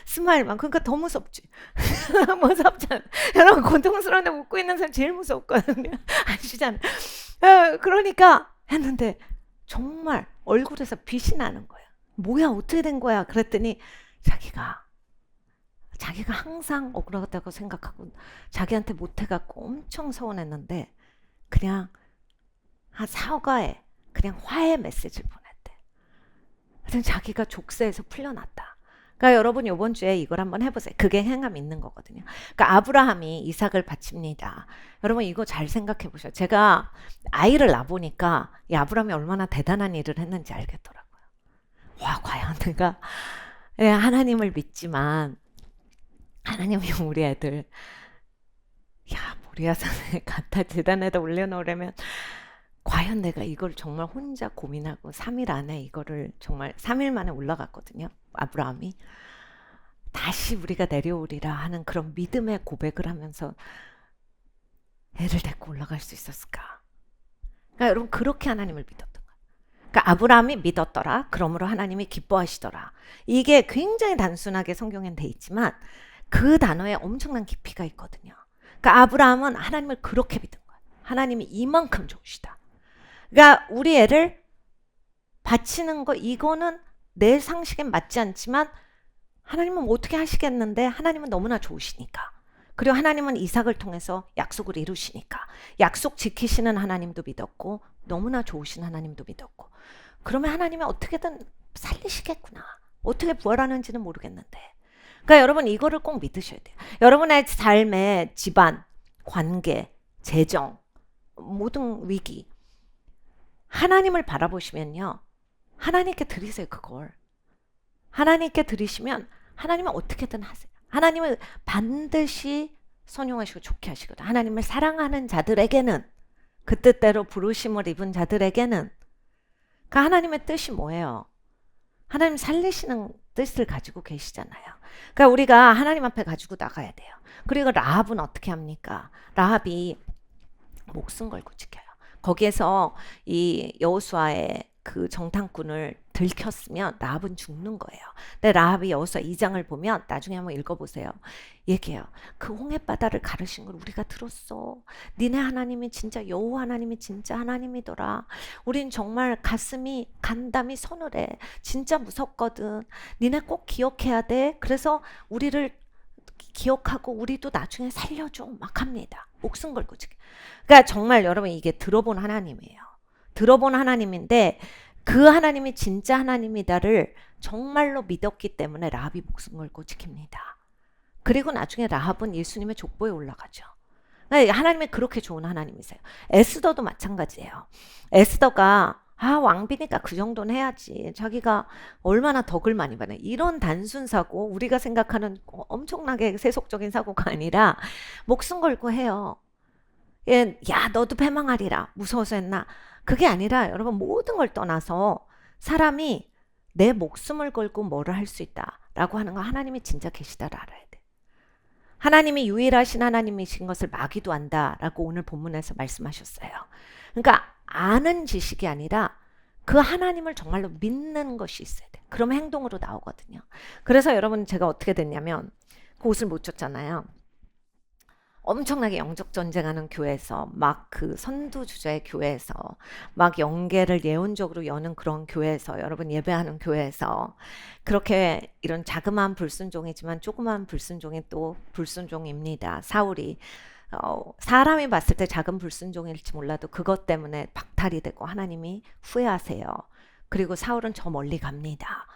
스마일만. 그러니까 더 무섭지. 무섭잖아. 여러분 고통스러운데 웃고 있는 사람 제일 무섭거든요. 아시잖아요. 그러니까 했는데 정말 얼굴에서 빛이 나는 거야. 뭐야 어떻게 된 거야? 그랬더니 자기가 항상 억울하다고 생각하고 자기한테 못해갖고 엄청 서운했는데 그냥 사과에 그냥 화해 메시지를 보냈대. 그래서 자기가 족쇄에서 풀려났다. 그러니까 여러분 이번 주에 이걸 한번 해보세요. 그게 행함 있는 거거든요. 그러니까 아브라함이 이삭을 바칩니다. 여러분 이거 잘 생각해 보셔요. 제가 아이를 낳아보니까 이 아브라함이 얼마나 대단한 일을 했는지 알겠더라고요. 과연 내가 하나님을 믿지만 하나님이 우리 애들 모리아산에 갖다 재단에다 올려놓으려면 과연 내가 이걸 정말 혼자 고민하고 3일 안에 이거를 정말 3일 만에 올라갔거든요. 아브라함이 다시 우리가 내려오리라 하는 그런 믿음의 고백을 하면서 애를 데리고 올라갈 수 있었을까? 그러니까 여러분 그렇게 하나님을 믿었던 거예요. 그러니까 아브라함이 믿었더라. 그러므로 하나님이 기뻐하시더라. 이게 굉장히 단순하게 성경엔 돼 있지만 그 단어에 엄청난 깊이가 있거든요. 그러니까 아브라함은 하나님을 그렇게 믿은 거예요. 하나님이 이만큼 좋으시다. 그러니까 우리 애를 바치는 거 이거는 내 상식엔 맞지 않지만 하나님은 어떻게 하시겠는데 하나님은 너무나 좋으시니까 그리고 하나님은 이삭을 통해서 약속을 이루시니까 약속 지키시는 하나님도 믿었고 너무나 좋으신 하나님도 믿었고, 그러면 하나님이 어떻게든 살리시겠구나. 어떻게 부활하는지는 모르겠는데. 그러니까 여러분 이거를 꼭 믿으셔야 돼요. 여러분의 삶의 집안, 관계, 재정, 모든 위기, 하나님을 바라보시면요, 하나님께 드리세요. 그걸 하나님께 드리시면 하나님은 어떻게든 하세요. 하나님은 반드시 선용하시고 좋게 하시거든요. 하나님을 사랑하는 자들에게는, 그 뜻대로 부르심을 입은 자들에게는. 그 하나님의 뜻이 뭐예요? 하나님 살리시는 뜻을 가지고 계시잖아요. 그러니까 우리가 하나님 앞에 가지고 나가야 돼요. 그리고 라합은 어떻게 합니까? 라합이 목숨 걸고 지켜요. 거기에서 이 여호수아의 그 정탐꾼을 들켰으면 라합은 죽는 거예요. 근데 라합이 여호수아 2장을 보면 나중에 한번 읽어보세요. 얘기해요. 그 홍해바다를 가르신 걸 우리가 들었어. 니네 하나님이 진짜 여호와 하나님이 진짜 하나님이더라. 우린 정말 가슴이 간담이 서늘해. 진짜 무섭거든. 니네 꼭 기억해야 돼. 그래서 우리를 기억하고 우리도 나중에 살려줘 막 합니다. 목숨 걸고 지금. 그러니까 정말 여러분 이게 들어본 하나님이에요. 들어본 하나님인데 그 하나님이 진짜 하나님이다를 정말로 믿었기 때문에 라합이 목숨 걸고 지킵니다. 그리고 나중에 라합은 예수님의 족보에 올라가죠. 그러니까 하나님이 그렇게 좋은 하나님이세요. 에스더도 마찬가지예요. 에스더가 왕비니까 그 정도는 해야지. 자기가 얼마나 덕을 많이 받네. 이런 단순 사고, 우리가 생각하는 엄청나게 세속적인 사고가 아니라 목숨 걸고 해요. 야 너도 패망하리라 무서워서 했나? 그게 아니라 여러분 모든 걸 떠나서 사람이 내 목숨을 걸고 뭐를 할 수 있다라고 하는 거 하나님이 진짜 계시다를 알아야 돼. 하나님이 유일하신 하나님이신 것을 마귀도 안다라고 오늘 본문에서 말씀하셨어요. 그러니까 아는 지식이 아니라 그 하나님을 정말로 믿는 것이 있어야 돼. 그러면 행동으로 나오거든요. 그래서 여러분 제가 어떻게 됐냐면 그 옷을 못 줬잖아요. 엄청나게 영적 전쟁하는 교회에서 막 그 선두주자의 교회에서 막 영계를 예언적으로 여는 그런 교회에서, 여러분 예배하는 교회에서 그렇게 이런 자그마한 불순종이지만 조그마한 불순종이 또 불순종입니다. 사울이 사람이 봤을 때 작은 불순종일지 몰라도 그것 때문에 박탈이 되고 하나님이 후회하세요. 그리고 사울은 저 멀리 갑니다.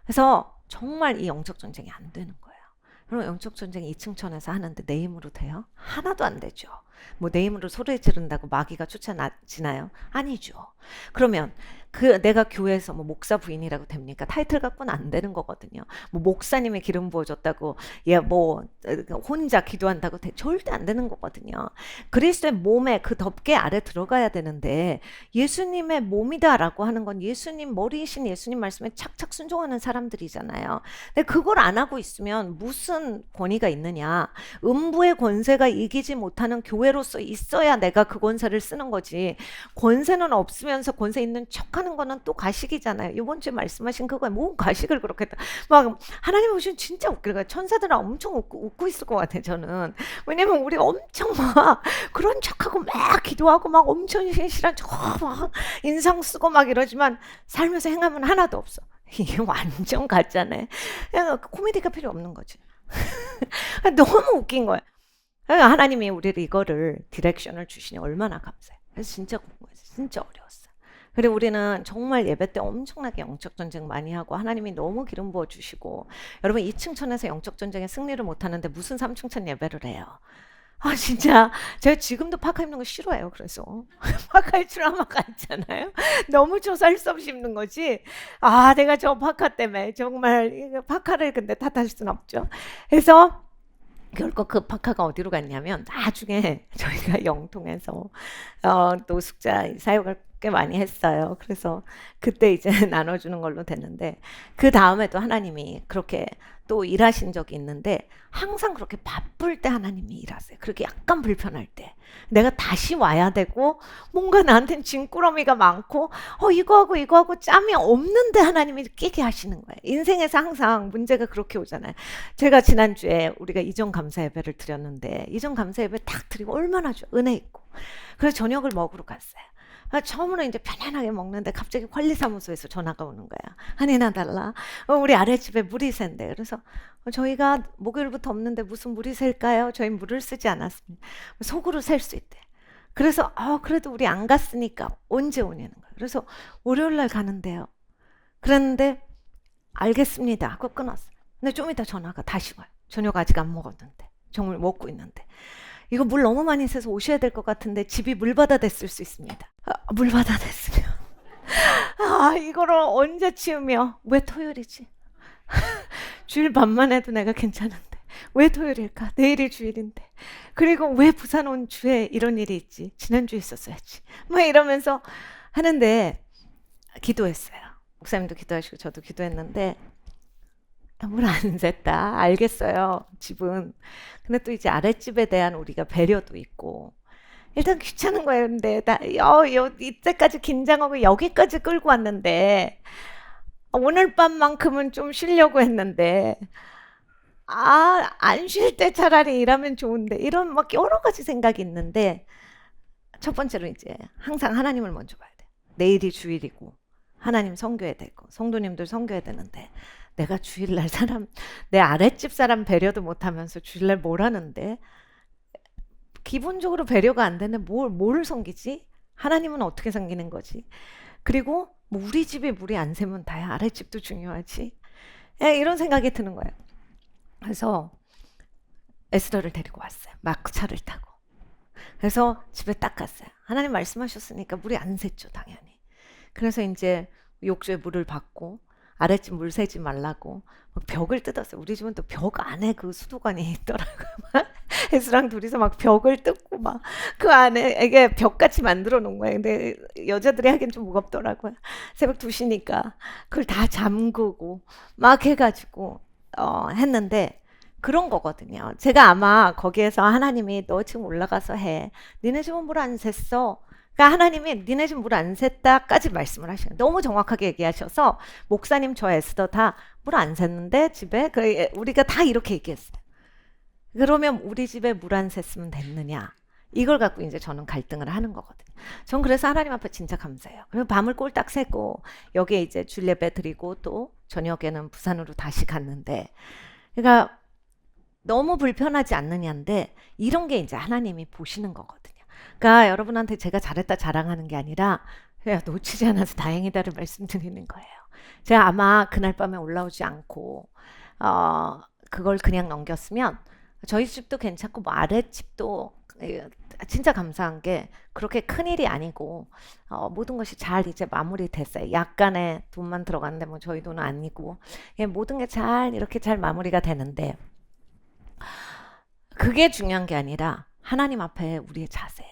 그래서 정말 이 영적 전쟁이 안 되는 거예요. 그럼 영적 전쟁 2층천에서 하는데 내 힘으로 돼요? 하나도 안 되죠. 뭐 내 힘으로 소리 지른다고 마귀가 쫓아지나요? 아니죠. 그러면 그 내가 교회에서 뭐 목사 부인이라고 됩니까? 타이틀 갖고는 안 되는 거거든요. 뭐 목사님의 기름 부어줬다고 뭐 혼자 기도한다고 절대 안 되는 거거든요. 그리스도의 몸에 그 덮개 아래 들어가야 되는데 예수님의 몸이다라고 하는 건 예수님 머리이신 예수님 말씀에 착착 순종하는 사람들이잖아요. 근데 그걸 안 하고 있으면 무슨 권위가 있느냐? 음부의 권세가 이기지 못하는 교회로서 있어야 내가 그 권세를 쓰는 거지. 권세는 없으면서 권세 있는 척하는 거는 또 가식이잖아요. 이번 주에 말씀하신 그거에 뭔 가식을 그렇게 막 하나님 보시면 진짜 웃길 거예요. 천사들은 엄청 웃고 있을 것 같아요. 저는. 왜냐면 우리 엄청 막 그런 척하고 막 기도하고 막 엄청 신실한 척 막 인상 쓰고 막 이러지만 살면서 행하면 하나도 없어. 이게 완전 가짜네. 코미디가 필요 없는 거지. 너무 웃긴 거야. 하나님이 우리를 이거를 디렉션을 주시니 얼마나 감사해. 그래서 진짜 궁금해서 진짜 어려웠어요. 그리고 우리는 정말 예배 때 엄청나게 영적 전쟁 많이 하고 하나님이 너무 기름 부어 주시고, 여러분 2층천에서 영적 전쟁에 승리를 못 하는데 무슨 3층천 예배를 해요. 진짜 제가 지금도 파카 입는 거 싫어해요. 그래서 파카 입줄 아마가 있잖아요. 너무 조살 수 없이 입는 거지. 내가 저 파카 때문에 정말 파카를 근데 탓할 수는 없죠. 그래서 결국 그 파카가 어디로 갔냐면 나중에 저희가 영통에서 노숙자 사역을 꽤 많이 했어요. 그래서 그때 이제 나눠주는 걸로 됐는데, 그 다음에 또 하나님이 그렇게 또 일하신 적이 있는데 항상 그렇게 바쁠 때 하나님이 일하세요. 그렇게 약간 불편할 때 내가 다시 와야 되고 뭔가 나한테는 짐꾸러미가 많고 이거 하고 짬이 없는데 하나님이 끼게 하시는 거예요. 인생에서 항상 문제가 그렇게 오잖아요. 제가 지난주에 우리가 이전 감사 예배를 드렸는데 이전 감사 예배 딱 드리고 얼마나 은혜 있고, 그래서 저녁을 먹으러 갔어요. 처음으로 이제 편안하게 먹는데 갑자기 관리사무소에서 전화가 오는 거야. 한인아 달라. 우리 아랫집에 물이 샌대. 그래서 저희가 목요일부터 없는데 무슨 물이 셀까요? 저희 물을 쓰지 않았습니다. 속으로 셀 수 있대. 그래서 그래도 우리 안 갔으니까 언제 오냐는 거야. 그래서 월요일 날 가는데요. 그랬는데 알겠습니다 하고 끊었어요. 근데 좀 이따 전화가 다시 와요. 저녁 아직 안 먹었는데. 정말 먹고 있는데. 이거 물 너무 많이 새서 오셔야 될 것 같은데 집이 물바다 됐을 수 있습니다. 물바다 됐으면 이거를 언제 치우며 왜 토요일이지? 주일 밤만 해도 내가 괜찮은데 왜 토요일일까? 내일이 주일인데. 그리고 왜 부산 온 주에 이런 일이 있지? 지난주에 있었어야지. 막 이러면서 하는데 기도했어요. 목사님도 기도하시고 저도 기도했는데 물 안 샜다. 알겠어요. 집은. 근데 또 이제 아랫집에 대한 우리가 배려도 있고 일단 귀찮은 거예요. 근데 이때까지 긴장하고 여기까지 끌고 왔는데 오늘 밤만큼은 좀 쉬려고 했는데 안 쉴 때 차라리 일하면 좋은데 이런 막 여러 가지 생각이 있는데 첫 번째로 이제 항상 하나님을 먼저 봐야 돼. 내일이 주일이고 하나님 섬겨야 되고 성도님들 섬겨야 되는데 내가 주일날 내 아랫집 사람 배려도 못하면서 주일날 뭘 하는데 기본적으로 배려가 안 되는 뭘 섬기지? 하나님은 어떻게 섬기는 거지? 그리고 뭐 우리 집에 물이 안 새면 다야 아랫집도 중요하지? 이런 생각이 드는 거예요. 그래서 에스더를 데리고 왔어요. 마크차를 타고. 그래서 집에 딱 갔어요. 하나님 말씀하셨으니까 물이 안 샜죠, 당연히. 그래서 이제 욕조에 물을 받고 아랫집 물 새지 말라고 막 벽을 뜯었어요. 우리 집은 또 벽 안에 그 수도관이 있더라고요. 혜수랑 둘이서 막 벽을 뜯고 막 그 안에 이게 벽같이 만들어 놓은 거예요. 근데 여자들이 하기엔 좀 무겁더라고요. 새벽 2시니까 그걸 다 잠그고 막 해가지고 했는데 그런 거거든요. 제가 아마 거기에서 하나님이 너 지금 올라가서 해. 니네 집은 물 안 샜어. 그러니까 하나님이 니네 집 물 안 샜다까지 말씀을 하시는 너무 정확하게 얘기하셔서 목사님 저 에스더 다 물 안 샜는데 집에 우리가 다 이렇게 얘기했어요. 그러면 우리 집에 물 안 샜으면 됐느냐? 이걸 갖고 이제 저는 갈등을 하는 거거든요. 전 그래서 하나님 앞에 진짜 감사해요. 그리고 밤을 꼴딱 새고 여기에 이제 주일 예배 드리고 또 저녁에는 부산으로 다시 갔는데 그러니까 너무 불편하지 않느냐인데 이런 게 이제 하나님이 보시는 거거든요. 그러니까 여러분한테 제가 잘했다 자랑하는 게 아니라 그냥 놓치지 않아서 다행이다를 말씀드리는 거예요. 제가 아마 그날 밤에 올라오지 않고 그걸 그냥 넘겼으면 저희 집도 괜찮고 뭐 아랫집도 진짜 감사한 게 그렇게 큰일이 아니고 모든 것이 잘 이제 마무리됐어요. 약간의 돈만 들어갔는데 뭐 저희 돈은 아니고 모든 게 잘 이렇게 잘 마무리가 되는데 그게 중요한 게 아니라 하나님 앞에 우리의 자세예요.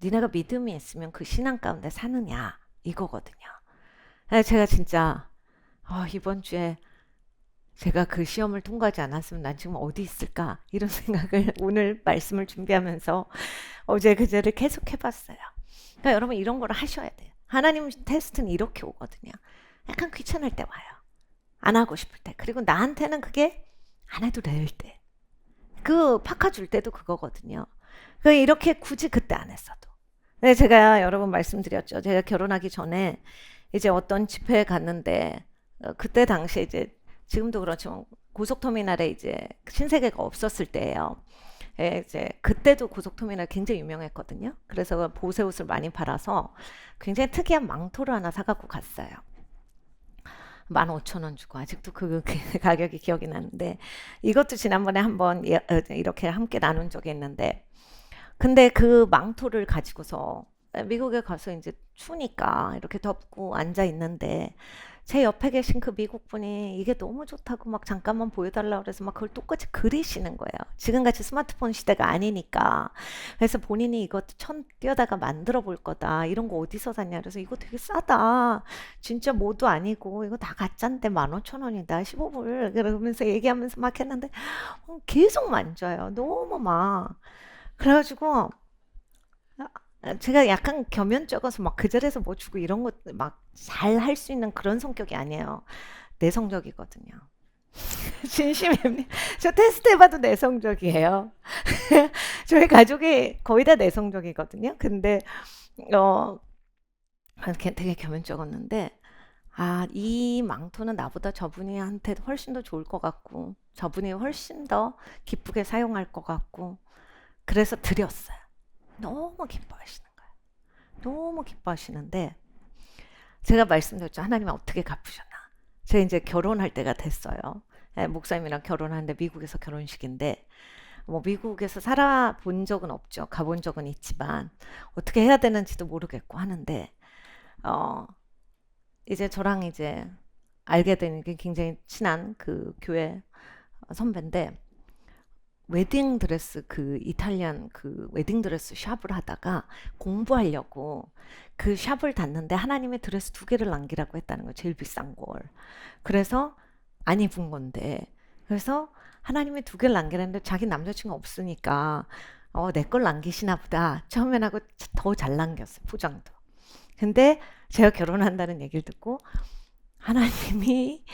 니네가 믿음이 있으면 그 신앙 가운데 사느냐 이거거든요. 제가 진짜 이번 주에 제가 그 시험을 통과하지 않았으면 난 지금 어디 있을까 이런 생각을 오늘 말씀을 준비하면서 어제 그제를 계속 해봤어요. 그러니까 여러분 이런 걸 하셔야 돼요. 하나님 테스트는 이렇게 오거든요. 약간 귀찮을 때 와요. 안 하고 싶을 때. 그리고 나한테는 그게 안 해도 될 때. 그 파카 줄 때도 그거거든요. 이렇게 굳이 그때 안 했어도. 네, 제가 여러 번 말씀드렸죠. 제가 결혼하기 전에 이제 어떤 집회에 갔는데 그때 당시에 이제 지금도 그렇지만 고속터미널에 이제 신세계가 없었을 때예요. 이제 그때도 고속터미널 굉장히 유명했거든요. 그래서 보세 옷을 많이 팔아서 굉장히 특이한 망토를 하나 사갖고 갔어요. 15,000원 주고 아직도 그 가격이 기억이 나는데 이것도 지난번에 한번 이렇게 함께 나눈 적이 있는데 근데 그 망토를 가지고서 미국에 가서 이제 추우니까 이렇게 덥고 앉아 있는데 제 옆에 계신 그 미국 분이 이게 너무 좋다고 막 잠깐만 보여달라고 그래서 막 그걸 똑같이 그리시는 거예요. 지금같이 스마트폰 시대가 아니니까. 그래서 본인이 이것도 천 뛰어다가 만들어 볼 거다. 이런 거 어디서 샀냐. 그래서 이거 되게 싸다. 진짜 뭐도 아니고 이거 다 가짜인데 15,000원이다. 15불. 그러면서 얘기하면서 막 했는데 계속 만져요. 너무 막. 그래가지고 제가 약간 겸연쩍어서 막 그 자리에서 뭐 주고 이런 것 막 잘 할 수 있는 그런 성격이 아니에요. 내성적이거든요. 진심입니다. 저 테스트 해봐도 내성적이에요. 저희 가족이 거의 다 내성적이거든요. 근데 이렇게 되게 겸연쩍었는데 이 망토는 나보다 저분이한테 훨씬 더 좋을 것 같고 저분이 훨씬 더 기쁘게 사용할 것 같고 그래서 드렸어요. 너무 기뻐하시는 거예요. 너무 기뻐하시는데 제가 말씀드렸죠. 하나님은 어떻게 갚으셨나. 제가 이제 결혼할 때가 됐어요. 목사님이랑 결혼하는데 미국에서 결혼식인데 뭐 미국에서 살아본 적은 없죠. 가본 적은 있지만 어떻게 해야 되는지도 모르겠고 하는데 어 이제 저랑 이제 알게 된 게 굉장히 친한 그 교회 선배인데 웨딩 드레스 그 이탈리안 그 웨딩 드레스 샵을 하다가 공부하려고 그 샵을 닫는데 하나님의 드레스 2개를 남기라고 했다는 거예요. 제일 비싼 걸. 그래서 안 입은 건데 그래서 하나님의 2개를 남기라는데 자기 남자친구 없으니까 내 걸 남기시나 보다. 처음엔 하고 더 잘 남겼어요. 포장도. 근데 제가 결혼한다는 얘기를 듣고 하나님이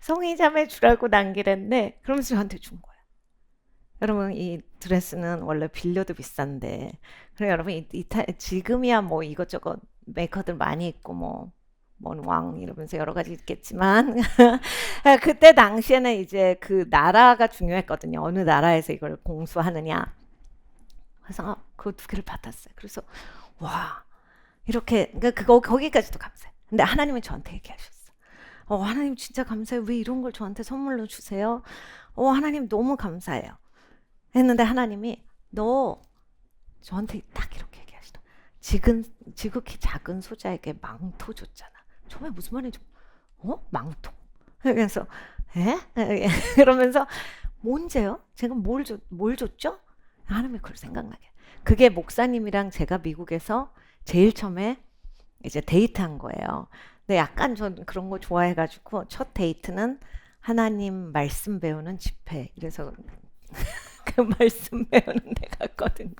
성의자매 주라고 남기랬네. 그러면서 저한테 준 거예요. 여러분 이 드레스는 원래 빌려도 비싼데 그래 여러분 지금이야 뭐 이것저것 메이커들 많이 있고 뭐 왕 이러면서 여러 가지 있겠지만 그때 당시에는 이제 그 나라가 중요했거든요. 어느 나라에서 이걸 공수하느냐. 그래서 그 2개를 받았어요. 그래서 와 이렇게 그러니까 거기까지도 감사해요. 근데 하나님은 저한테 얘기하셨어. 하나님 진짜 감사해요. 왜 이런 걸 저한테 선물로 주세요? 하나님 너무 감사해요. 했는데 하나님이 너 저한테 딱 이렇게 얘기하시더라. 지극히 작은 소자에게 망토 줬잖아. 처음에 무슨 말인지 망토? 그래서 에? 그러면서 뭔데요? 제가 뭘 줬죠? 하나님이 그걸 생각나게. 그게 목사님이랑 제가 미국에서 제일 처음에 이제 데이트한 거예요. 근데 약간 전 그런 거 좋아해가지고 첫 데이트는 하나님 말씀 배우는 집회. 그래서 그 말씀 배우는 데 갔거든요.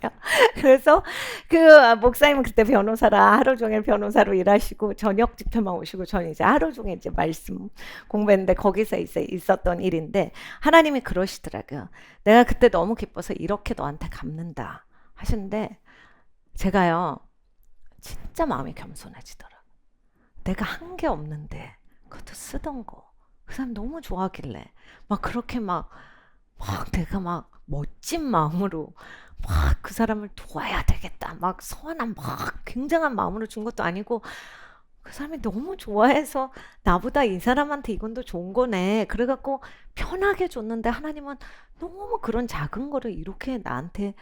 그래서 그 목사님은 그때 변호사라 하루 종일 변호사로 일하시고 저녁 집회만 오시고 저는 이제 하루 종일 이제 말씀 공부했는데 거기서 있었던 일인데 하나님이 그러시더라고요. 내가 그때 너무 기뻐서 이렇게 너한테 갚는다 하시는데 제가요 진짜 마음이 겸손해지더라. 내가 한 게 없는데 그것도 쓰던 거. 그 사람 너무 좋아하길래 막 그렇게 막 내가 막 멋진 마음으로 막 그 사람을 도와야 되겠다. 막 선한 막 굉장한 마음으로 준 것도 아니고 그 사람이 너무 좋아해서 나보다 이 사람한테 이건 더 좋은 거네. 그래갖고 편하게 줬는데 하나님은 너무 그런 작은 거를 이렇게 나한테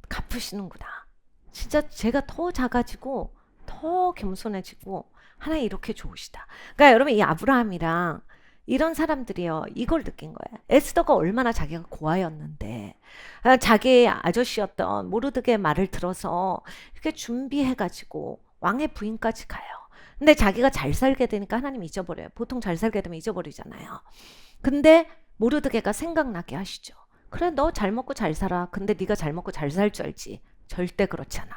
갚으시는구나. 진짜 제가 더 작아지고 더 겸손해지고 하나님 이렇게 좋으시다. 그러니까 여러분 이 아브라함이랑 이런 사람들이요 이걸 느낀 거예요. 에스더가 얼마나 자기가 고아였는데 자기 아저씨였던 모르드게의 말을 들어서 이렇게 준비해가지고 왕의 부인까지 가요. 근데 자기가 잘 살게 되니까 하나님 잊어버려요. 보통 잘 살게 되면 잊어버리잖아요. 근데 모르드게가 생각나게 하시죠. 그래 너 잘 먹고 잘 살아. 근데 네가 잘 먹고 잘 살 줄 알지. 절대 그렇지 않아.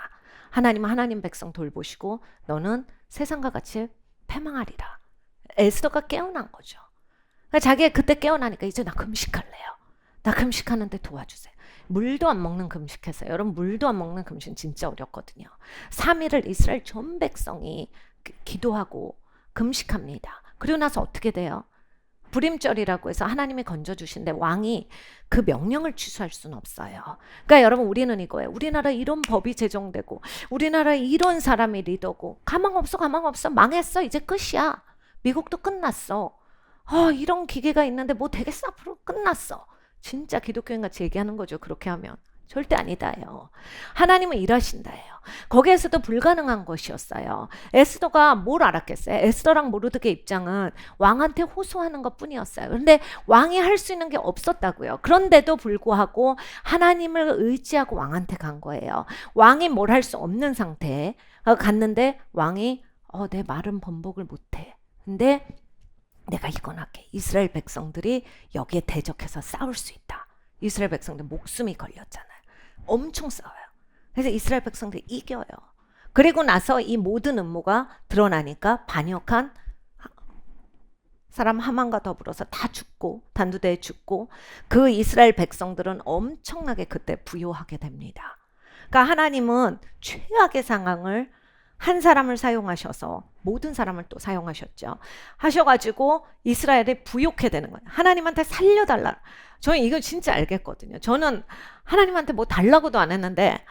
하나님은 하나님 백성 돌보시고 너는 세상과 같이 패망하리라. 에스더가 깨어난 거죠. 자기가 그때 깨어나니까 이제 나 금식할래요. 나 금식하는데 도와주세요. 물도 안 먹는 금식했어요. 여러분 물도 안 먹는 금식은 진짜 어렵거든요. 3일을 이스라엘 전 백성이 기도하고 금식합니다. 그리고 나서 어떻게 돼요? 불임절이라고 해서 하나님이 건져주신데 왕이 그 명령을 취소할 수는 없어요. 그러니까 여러분 우리는 이거예요. 우리나라 이런 법이 제정되고 우리나라에 이런 사람이 리더고 가망 없어 망했어 이제 끝이야. 미국도 끝났어. 이런 기계가 있는데 뭐 되겠어 앞으로 끝났어. 진짜 기독교인 같이 얘기하는 거죠. 그렇게 하면. 절대 아니다요. 하나님은 일하신다예요. 거기에서도 불가능한 것이었어요. 에스더가 뭘 알았겠어요? 에스더랑 모르드게 입장은 왕한테 호소하는 것 뿐이었어요. 그런데 왕이 할 수 있는 게 없었다고요. 그런데도 불구하고 하나님을 의지하고 왕한테 간 거예요. 왕이 뭘 할 수 없는 상태에 갔는데 왕이 내 말은 번복을 못해. 근데 내가 이건 할게. 이스라엘 백성들이 여기에 대적해서 싸울 수 있다. 이스라엘 백성들 목숨이 걸렸잖아요. 엄청 싸워요. 그래서 이스라엘 백성들이 이겨요. 그리고 나서 이 모든 음모가 드러나니까 반역한 사람 하만과 더불어서 다 죽고 단두대에 죽고 그 이스라엘 백성들은 엄청나게 그때 부요하게 됩니다. 그러니까 하나님은 최악의 상황을 한 사람을 사용하셔서 모든 사람을 또 사용하셨죠. 하셔가지고 이스라엘이 부욕해 되는 거예요. 하나님한테 살려달라. 저는 이거 진짜 알겠거든요. 저는 하나님한테 뭐 달라고도 안 했는데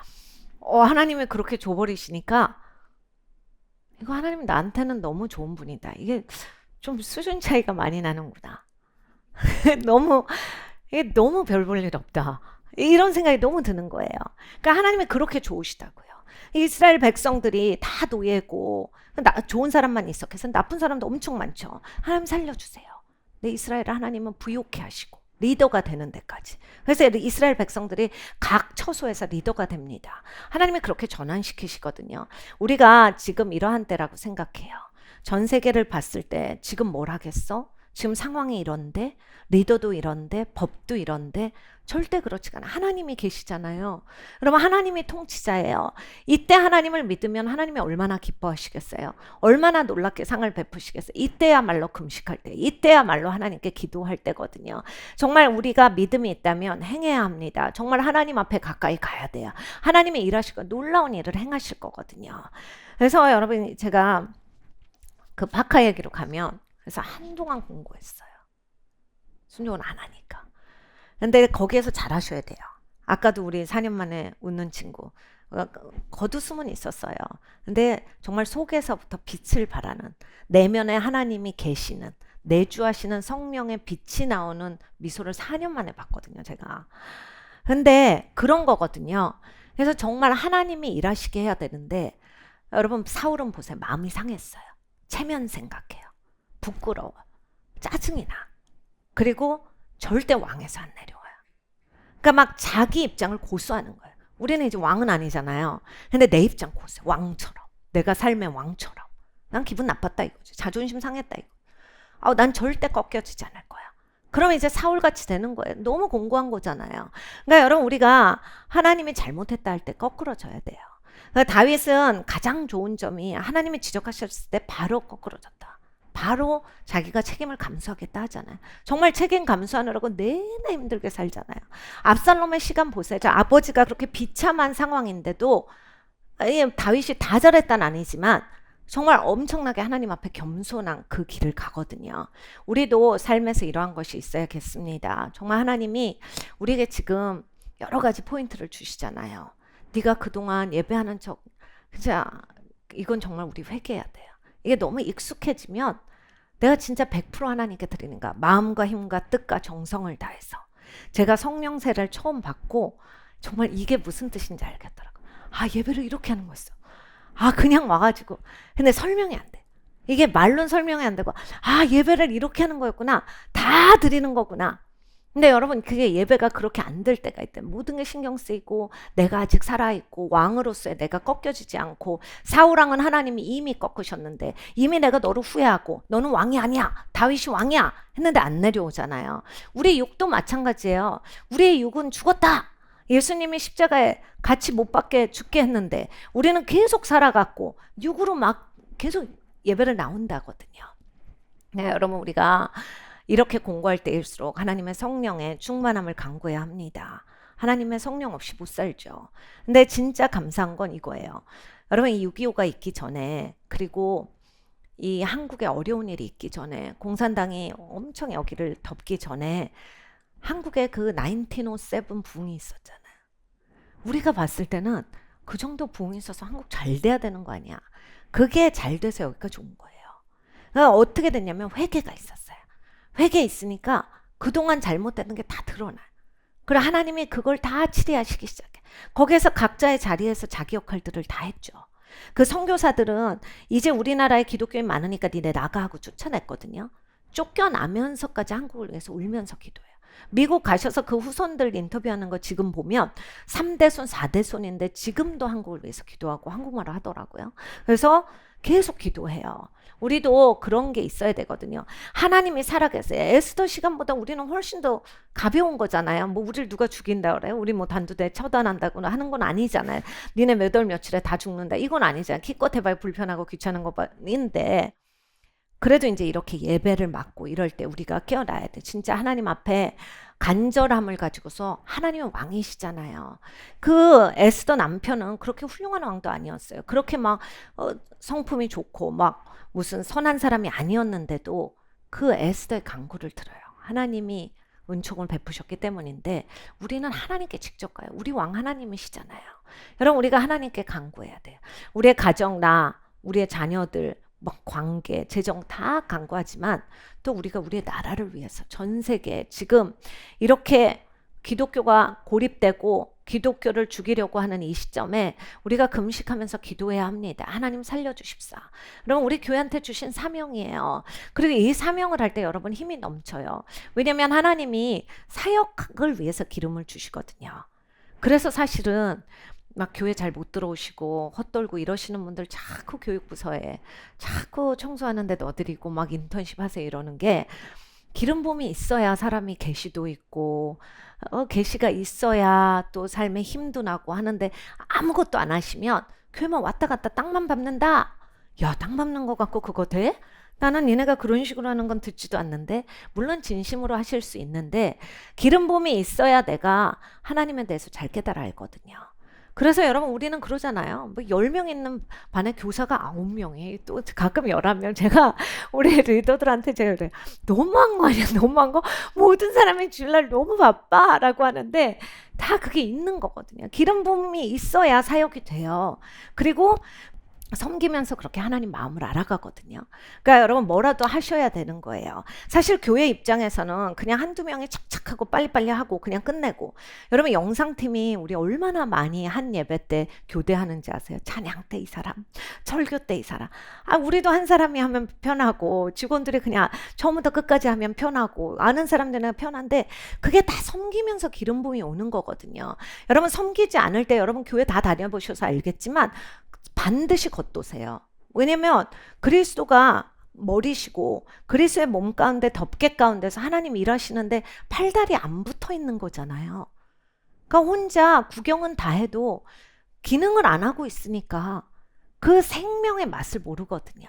하나님이 그렇게 줘버리시니까 이거 하나님 나한테는 너무 좋은 분이다. 이게 좀 수준 차이가 많이 나는구나. 너무 이게 너무 별 볼 일 없다. 이런 생각이 너무 드는 거예요. 그러니까 하나님이 그렇게 좋으시다고요. 이스라엘 백성들이 다 노예고 좋은 사람만 있었겠어. 나쁜 사람도 엄청 많죠. 하나님 살려주세요. 내 이스라엘을 하나님은 부욕해 하시고 리더가 되는 데까지. 그래서 이스라엘 백성들이 각 처소에서 리더가 됩니다. 하나님이 그렇게 전환시키시거든요. 우리가 지금 이러한 때라고 생각해요. 전 세계를 봤을 때 지금 뭘 하겠어? 지금 상황이 이런데, 리더도 이런데, 법도 이런데 절대 그렇지가 않아. 하나님이 계시잖아요. 그러면 하나님이 통치자예요. 이때 하나님을 믿으면 하나님이 얼마나 기뻐하시겠어요? 얼마나 놀랍게 상을 베푸시겠어요? 이때야말로 금식할 때, 이때야말로 하나님께 기도할 때거든요. 정말 우리가 믿음이 있다면 행해야 합니다. 정말 하나님 앞에 가까이 가야 돼요. 하나님이 일하시고 놀라운 일을 행하실 거거든요. 그래서 여러분, 제가 그 바카 얘기로 가면 그래서 한동안 공부했어요. 순종을 안 하니까. 근데 거기에서 잘하셔야 돼요. 아까도 우리 4년 만에 웃는 친구 겉웃음은 있었어요. 근데 정말 속에서부터 빛을 발하는, 내면에 하나님이 계시는, 내주하시는 성령의 빛이 나오는 미소를 4년 만에 봤거든요, 제가. 근데 그런 거거든요. 그래서 정말 하나님이 일하시게 해야 되는데, 여러분 사울은 보세요. 마음이 상했어요. 체면 생각해요. 부끄러워. 짜증이 나. 그리고 절대 왕에서 안 내려와요. 그러니까 막 자기 입장을 고수하는 거예요. 우리는 이제 왕은 아니잖아요. 근데 내 입장 고수. 왕처럼. 내가 삶의 왕처럼. 난 기분 나빴다 이거지. 자존심 상했다 이거. 난 절대 꺾여지지 않을 거야. 그러면 이제 사울같이 되는 거예요. 너무 공고한 거잖아요. 그러니까 여러분 우리가 하나님이 잘못했다 할 때 거꾸러져야 돼요. 그러니까 다윗은 가장 좋은 점이 하나님이 지적하셨을 때 바로 거꾸러졌다. 바로 자기가 책임을 감수하겠다 하잖아요. 정말 책임 감수하느라고 내내 힘들게 살잖아요. 압살롬의 시간 보세요. 아버지가 그렇게 비참한 상황인데도 다윗이 다 잘했다는 아니지만 정말 엄청나게 하나님 앞에 겸손한 그 길을 가거든요. 우리도 삶에서 이러한 것이 있어야겠습니다. 정말 하나님이 우리에게 지금 여러 가지 포인트를 주시잖아요. 네가 그동안 예배하는 척, 진짜 이건 정말 우리 회개해야 돼요. 이게 너무 익숙해지면 내가 진짜 100% 하나님께 드리는가, 마음과 힘과 뜻과 정성을 다해서. 제가 성령 세례를 처음 받고 정말 이게 무슨 뜻인지 알겠더라고요. 예배를 이렇게 하는 거였어. 그냥 와가지고. 근데 설명이 안 돼. 이게 말로는 설명이 안 되고 예배를 이렇게 하는 거였구나. 다 드리는 거구나. 근데 여러분 그게 예배가 그렇게 안 될 때가 있대요. 모든 게 신경 쓰이고 내가 아직 살아있고 왕으로서의 내가 꺾여지지 않고, 사울왕은 하나님이 이미 꺾으셨는데 이미 내가 너를 후회하고 너는 왕이 아니야, 다윗이 왕이야 했는데 안 내려오잖아요. 우리 육도 마찬가지예요. 우리의 육은 죽었다. 예수님이 십자가에 같이 못 박게 죽게 했는데 우리는 계속 살아갔고 육으로 막 계속 예배를 나온다거든요. 네, 여러분 우리가 이렇게 공부할 때일수록 하나님의 성령의 충만함을 간구해야 합니다. 하나님의 성령 없이 못 살죠. 근데 진짜 감사한 건 이거예요. 여러분 이 6.25가 있기 전에, 그리고 이 한국에 어려운 일이 있기 전에, 공산당이 엄청 여기를 덮기 전에 한국에 그 1907 부흥이 있었잖아요. 우리가 봤을 때는 그 정도 부흥이 있어서 한국 잘 돼야 되는 거 아니야. 그게 잘 돼서 여기까지 온 거예요. 그러니까 어떻게 됐냐면 회개가 있었어요. 회개 있으니까 그동안 잘못되는 게 다 드러나요. 그리고 하나님이 그걸 다 치리하시기 시작해. 거기에서 각자의 자리에서 자기 역할들을 다 했죠. 그 선교사들은 이제 우리나라에 기독교인 많으니까 니네 나가 하고 쫓아냈거든요. 쫓겨나면서까지 한국을 위해서 울면서 기도해요. 미국 가셔서 그 후손들 인터뷰하는 거 지금 보면 3대 손, 4대 손인데 지금도 한국을 위해서 기도하고 한국말을 하더라고요. 그래서 계속 기도해요. 우리도 그런 게 있어야 되거든요. 하나님이 살아계세요. 에스더 시간보다 우리는 훨씬 더 가벼운 거잖아요. 뭐 우리를 누가 죽인다 그래요? 우리 뭐 단두대 처단한다거나 하는 건 아니잖아요. 니네 몇 월 며칠에 다 죽는다. 이건 아니잖아요. 기껏 해봐야 불편하고 귀찮은 것인데. 그래도 이제 이렇게 예배를 맡고 이럴 때 우리가 깨어나야 돼. 진짜 하나님 앞에 간절함을 가지고서 하나님은 왕이시잖아요. 그 에스더 남편은 그렇게 훌륭한 왕도 아니었어요. 그렇게 막 성품이 좋고 막 무슨 선한 사람이 아니었는데도 그 에스더의 간구를 들어요. 하나님이 은총을 베푸셨기 때문인데 우리는 하나님께 직접 가요. 우리 왕 하나님이시잖아요. 여러분 우리가 하나님께 간구해야 돼요. 우리의 가정, 우리의 자녀들, 막 관계, 재정 다 간구하지만 또 우리가 우리의 나라를 위해서 전 세계 지금 이렇게 기독교가 고립되고 기독교를 죽이려고 하는 이 시점에 우리가 금식하면서 기도해야 합니다. 하나님 살려주십사. 그럼 우리 교회한테 주신 사명이에요. 그리고 이 사명을 할 때 여러분 힘이 넘쳐요. 왜냐하면 하나님이 사역을 위해서 기름을 주시거든요. 그래서 사실은 막 교회 잘 못 들어오시고 헛돌고 이러시는 분들 자꾸 교육부서에 자꾸 청소하는데 넣어드리고 막 인턴십 하세요 이러는 게 기름 부음이 있어야 사람이 계시도 있고 계시가 있어야 또 삶에 힘도 나고 하는데 아무것도 안 하시면 교회만 왔다 갔다 땅만 밟는다. 야, 땅 밟는 거 갖고 그거 돼? 나는 니네가 그런 식으로 하는 건 듣지도 않는데 물론 진심으로 하실 수 있는데 기름 부음이 있어야 내가 하나님에 대해서 잘 깨달아 알거든요. 그래서 여러분 우리는 그러잖아요. 뭐 10명 있는 반에 교사가 9명이 또 가끔 11명. 제가 우리 리더들한테 제가 그래요. 너무한 거 아니야? 너무한 거? 모든 사람이 주일날 너무 바빠 라고 하는데 다 그게 있는 거거든요. 기름 부음이 있어야 사역이 돼요. 그리고 섬기면서 그렇게 하나님 마음을 알아가거든요. 그러니까 여러분 뭐라도 하셔야 되는 거예요. 사실 교회 입장에서는 그냥 한두 명이 착착하고 빨리빨리 하고 그냥 끝내고 여러분 영상팀이 우리 얼마나 많이 한 예배 때 교대하는지 아세요? 찬양 때 이 사람, 설교 때 이 사람. 우리도 한 사람이 하면 편하고 직원들이 그냥 처음부터 끝까지 하면 편하고 아는 사람들은 편한데 그게 다 섬기면서 기름 부음이 오는 거거든요. 여러분 섬기지 않을 때 여러분 교회 다 다녀보셔서 알겠지만 반드시 겉도세요. 왜냐면 그리스도가 머리시고 그리스도의 몸 가운데 덮개 가운데서 하나님 일하시는데 팔다리 안 붙어 있는 거잖아요. 그러니까 혼자 구경은 다 해도 기능을 안 하고 있으니까 그 생명의 맛을 모르거든요.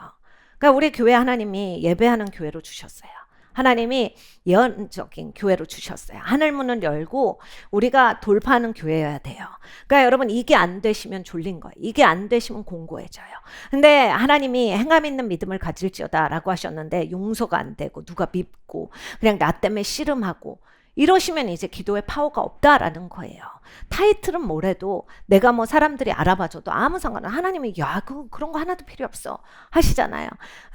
그러니까 우리 교회 하나님이 예배하는 교회로 주셨어요. 하나님이 예언적인 교회로 주셨어요. 하늘문을 열고 우리가 돌파하는 교회여야 돼요. 그러니까 여러분 이게 안 되시면 졸린 거예요. 이게 안 되시면 공고해져요. 근데 하나님이 행함 있는 믿음을 가질지어다 라고 하셨는데 용서가 안 되고 누가 밉고 그냥 나 때문에 씨름하고 이러시면 이제 기도에 파워가 없다라는 거예요. 타이틀은 뭐래도 내가 뭐 사람들이 알아봐줘도 아무 상관없어. 하나님이 야 그런 거 하나도 필요 없어 하시잖아요.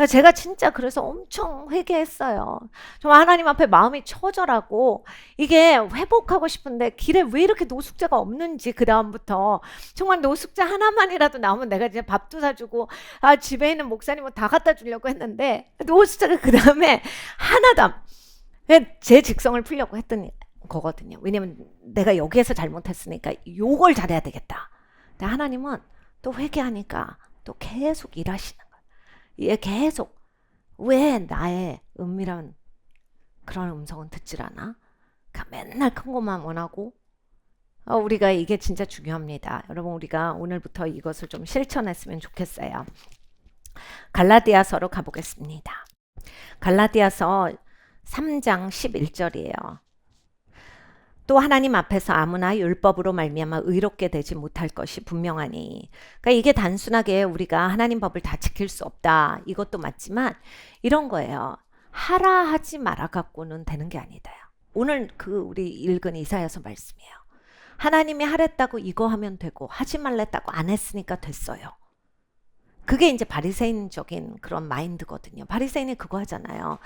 제가 진짜 그래서 엄청 회개했어요. 정말 하나님 앞에 마음이 처절하고 이게 회복하고 싶은데 길에 왜 이렇게 노숙자가 없는지 그 다음부터 정말 노숙자 하나만이라도 나오면 내가 이제 밥도 사주고 집에 있는 목사님은 다 갖다 주려고 했는데 노숙자가 그 다음에 하나도 제 직성을 풀려고 했던 거거든요. 왜냐면 내가 여기에서 잘못했으니까 요걸 잘해야 되겠다. 근데 하나님은 또 회개하니까 또 계속 일하시는 거예요. 계속 왜 나의 은밀한 그런 음성은 듣질 않아? 그러니까 맨날 큰 것만 원하고 우리가 이게 진짜 중요합니다. 여러분 우리가 오늘부터 이것을 좀 실천했으면 좋겠어요. 갈라디아서로 가보겠습니다. 갈라디아서 3장 11절이에요. 또 하나님 앞에서 아무나 율법으로 말미암아 의롭게 되지 못할 것이 분명하니. 그러니까 이게 단순하게 우리가 하나님 법을 다 지킬 수 없다. 이것도 맞지만 이런 거예요. 하라 하지 마라 갖고는 되는 게 아니다. 오늘 우리 읽은 이사야서 말씀이에요. 하나님이 하랬다고 이거 하면 되고 하지 말랬다고 안 했으니까 됐어요. 그게 이제 바리새인적인 그런 마인드거든요. 바리새인이 그거 하잖아요.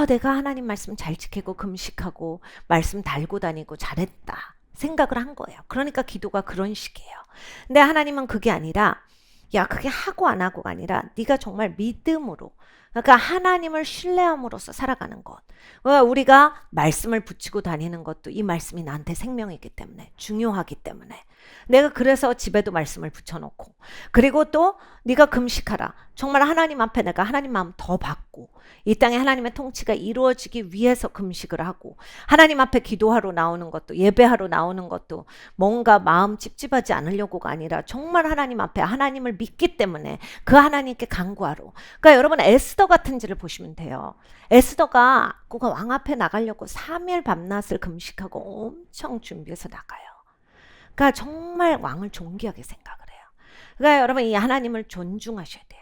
내가 하나님 말씀 잘 지키고 금식하고 말씀 달고 다니고 잘했다 생각을 한 거예요. 그러니까 기도가 그런 식이에요. 근데 하나님은 그게 아니라 그게 하고 안 하고가 아니라 네가 정말 믿음으로 그러니까 하나님을 신뢰함으로써 살아가는 것. 우리가 말씀을 붙이고 다니는 것도 이 말씀이 나한테 생명이기 때문에 중요하기 때문에 내가 그래서 집에도 말씀을 붙여놓고 그리고 또 네가 금식하라. 정말 하나님 앞에 내가 하나님 마음 더 받고 이 땅에 하나님의 통치가 이루어지기 위해서 금식을 하고 하나님 앞에 기도하러 나오는 것도 예배하러 나오는 것도 뭔가 마음 찝찝하지 않으려고가 아니라 정말 하나님 앞에 하나님을 믿기 때문에 그 하나님께 간구하러. 그러니까 여러분 에스더 에스더 같은지를 보시면 돼요. 에스더가 그가 왕 앞에 나가려고 3일 밤낮을 금식하고 엄청 준비해서 나가요. 그러니까 정말 왕을 존귀하게 생각을 해요. 그러니까 여러분 이 하나님을 존중하셔야 돼요.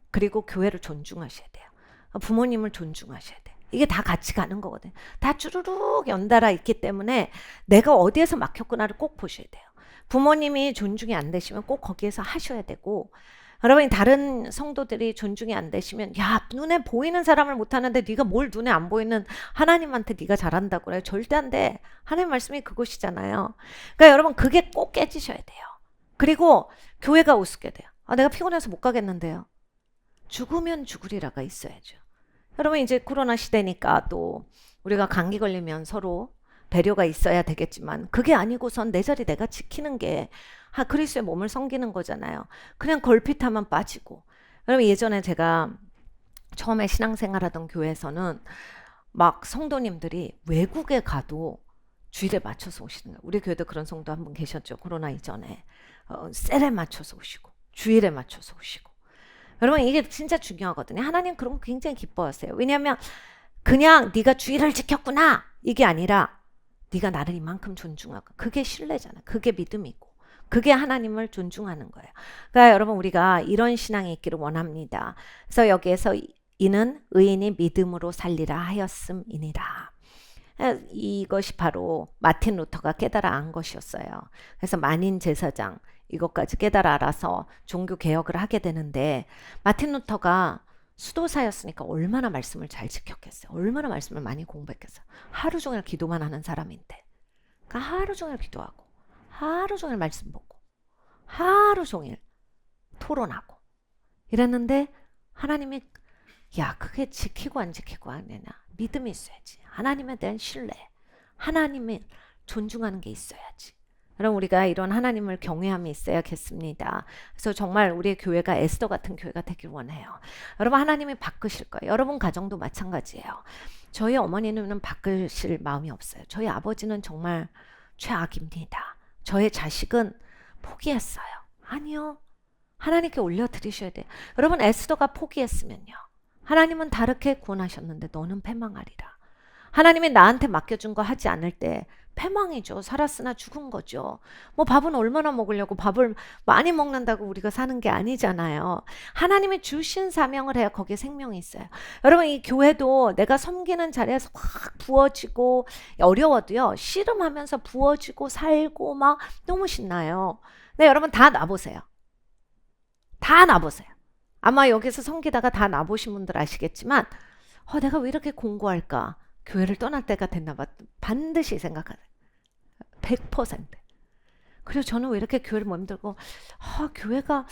그리고 교회를 존중하셔야 돼요. 부모님을 존중하셔야 돼요. 이게 다 같이 가는 거거든요. 다 쭈루룩 연달아 있기 때문에 내가 어디에서 막혔구나를 꼭 보셔야 돼요. 부모님이 존중이 안 되시면 꼭 거기에서 하셔야 되고, 여러분 다른 성도들이 존중이 안 되시면 야 눈에 보이는 사람을 못하는데 네가 뭘 눈에 안 보이는 하나님한테 네가 잘한다고 그래. 절대 안 돼. 하나님 말씀이 그것이잖아요. 그러니까 여러분 그게 꼭 깨지셔야 돼요. 그리고 교회가 우습게 돼요. 내가 피곤해서 못 가겠는데요. 죽으면 죽으리라가 있어야죠. 여러분 이제 코로나 시대니까 또 우리가 감기 걸리면 서로 배려가 있어야 되겠지만 그게 아니고선 내 자리 내가 지키는 게 그리스도의 몸을 섬기는 거잖아요. 그냥 걸핏하면 빠지고. 여러분 예전에 제가 처음에 신앙생활하던 교회에서는 막 성도님들이 외국에 가도 주일에 맞춰서 오시는 거예요. 우리 교회도 그런 성도 한 분 계셨죠. 코로나 이전에. 셀에 맞춰서 오시고 주일에 맞춰서 오시고. 여러분 이게 진짜 중요하거든요. 하나님 그런 거 굉장히 기뻐하세요. 왜냐하면 그냥 네가 주일을 지켰구나 이게 아니라 네가 나를 이만큼 존중하고 그게 신뢰잖아. 그게 믿음이고 그게 하나님을 존중하는 거예요. 그러니까 여러분 우리가 이런 신앙이 있기를 원합니다. 그래서 여기에서 이는 의인이 믿음으로 살리라 하였음이니라. 이것이 바로 마틴 루터가 깨달아 안 것이었어요. 그래서 만인 제사장 이것까지 깨달아 알아서 종교 개혁을 하게 되는데 마틴 루터가 수도사였으니까 얼마나 말씀을 잘 지켰겠어요. 얼마나 말씀을 많이 공부했겠어요. 하루 종일 기도만 하는 사람인데. 그러니까 하루 종일 기도하고 하루 종일 말씀 보고 하루 종일 토론하고 이랬는데 하나님이 야 그게 지키고 안 지키고 하느냐. 믿음이 있어야지. 하나님에 대한 신뢰. 하나님을 존중하는 게 있어야지. 여러분 우리가 이런 하나님을 경외함이 있어야겠습니다. 그래서 정말 우리의 교회가 에스더 같은 교회가 되길 원해요. 여러분 하나님이 바꾸실 거예요. 여러분 가정도 마찬가지예요. 저희 어머니는 바꾸실 마음이 없어요. 저희 아버지는 정말 최악입니다. 저의 자식은 포기했어요. 아니요. 하나님께 올려드리셔야 돼요. 여러분 에스더가 포기했으면요. 하나님은 다르게 구원하셨는데 너는 패망하리라. 하나님이 나한테 맡겨준 거 하지 않을 때 패망이죠. 살았으나 죽은 거죠. 뭐 밥은 얼마나 먹으려고 밥을 많이 먹는다고 우리가 사는 게 아니잖아요. 하나님이 주신 사명을 해야 거기에 생명이 있어요. 여러분 이 교회도 내가 섬기는 자리에서 확 부어지고 어려워도요. 씨름하면서 부어지고 살고 막 너무 신나요. 네, 여러분 다 놔보세요. 다 놔보세요. 아마 여기서 섬기다가 다 놔보신 분들 아시겠지만 내가 왜 이렇게 공고할까? 교회를 떠날 때가 됐나 봐. 반드시 생각하세요. 100%. 그리고 저는 왜 이렇게 교회를 맘들고 교회가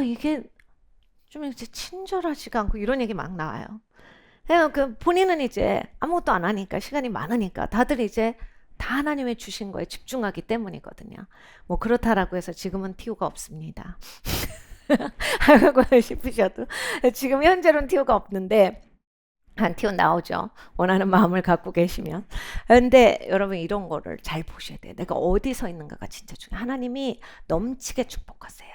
이게 좀 이제 친절하지가 않고 이런 얘기 막 나와요. 그 본인은 이제 아무것도 안 하니까 시간이 많으니까 다들 이제 다 하나님의 주신 거에 집중하기 때문이거든요. 뭐 그렇다라고 해서 지금은 티오가 없습니다. 하고 싶으셔도 지금 현재로는 티오가 없는데 한 티오 나오죠. 원하는 마음을 갖고 계시면. 근데 여러분 이런 거를 잘 보셔야 돼요. 내가 어디 서 있는가가 진짜 중요해요. 하나님이 넘치게 축복하세요.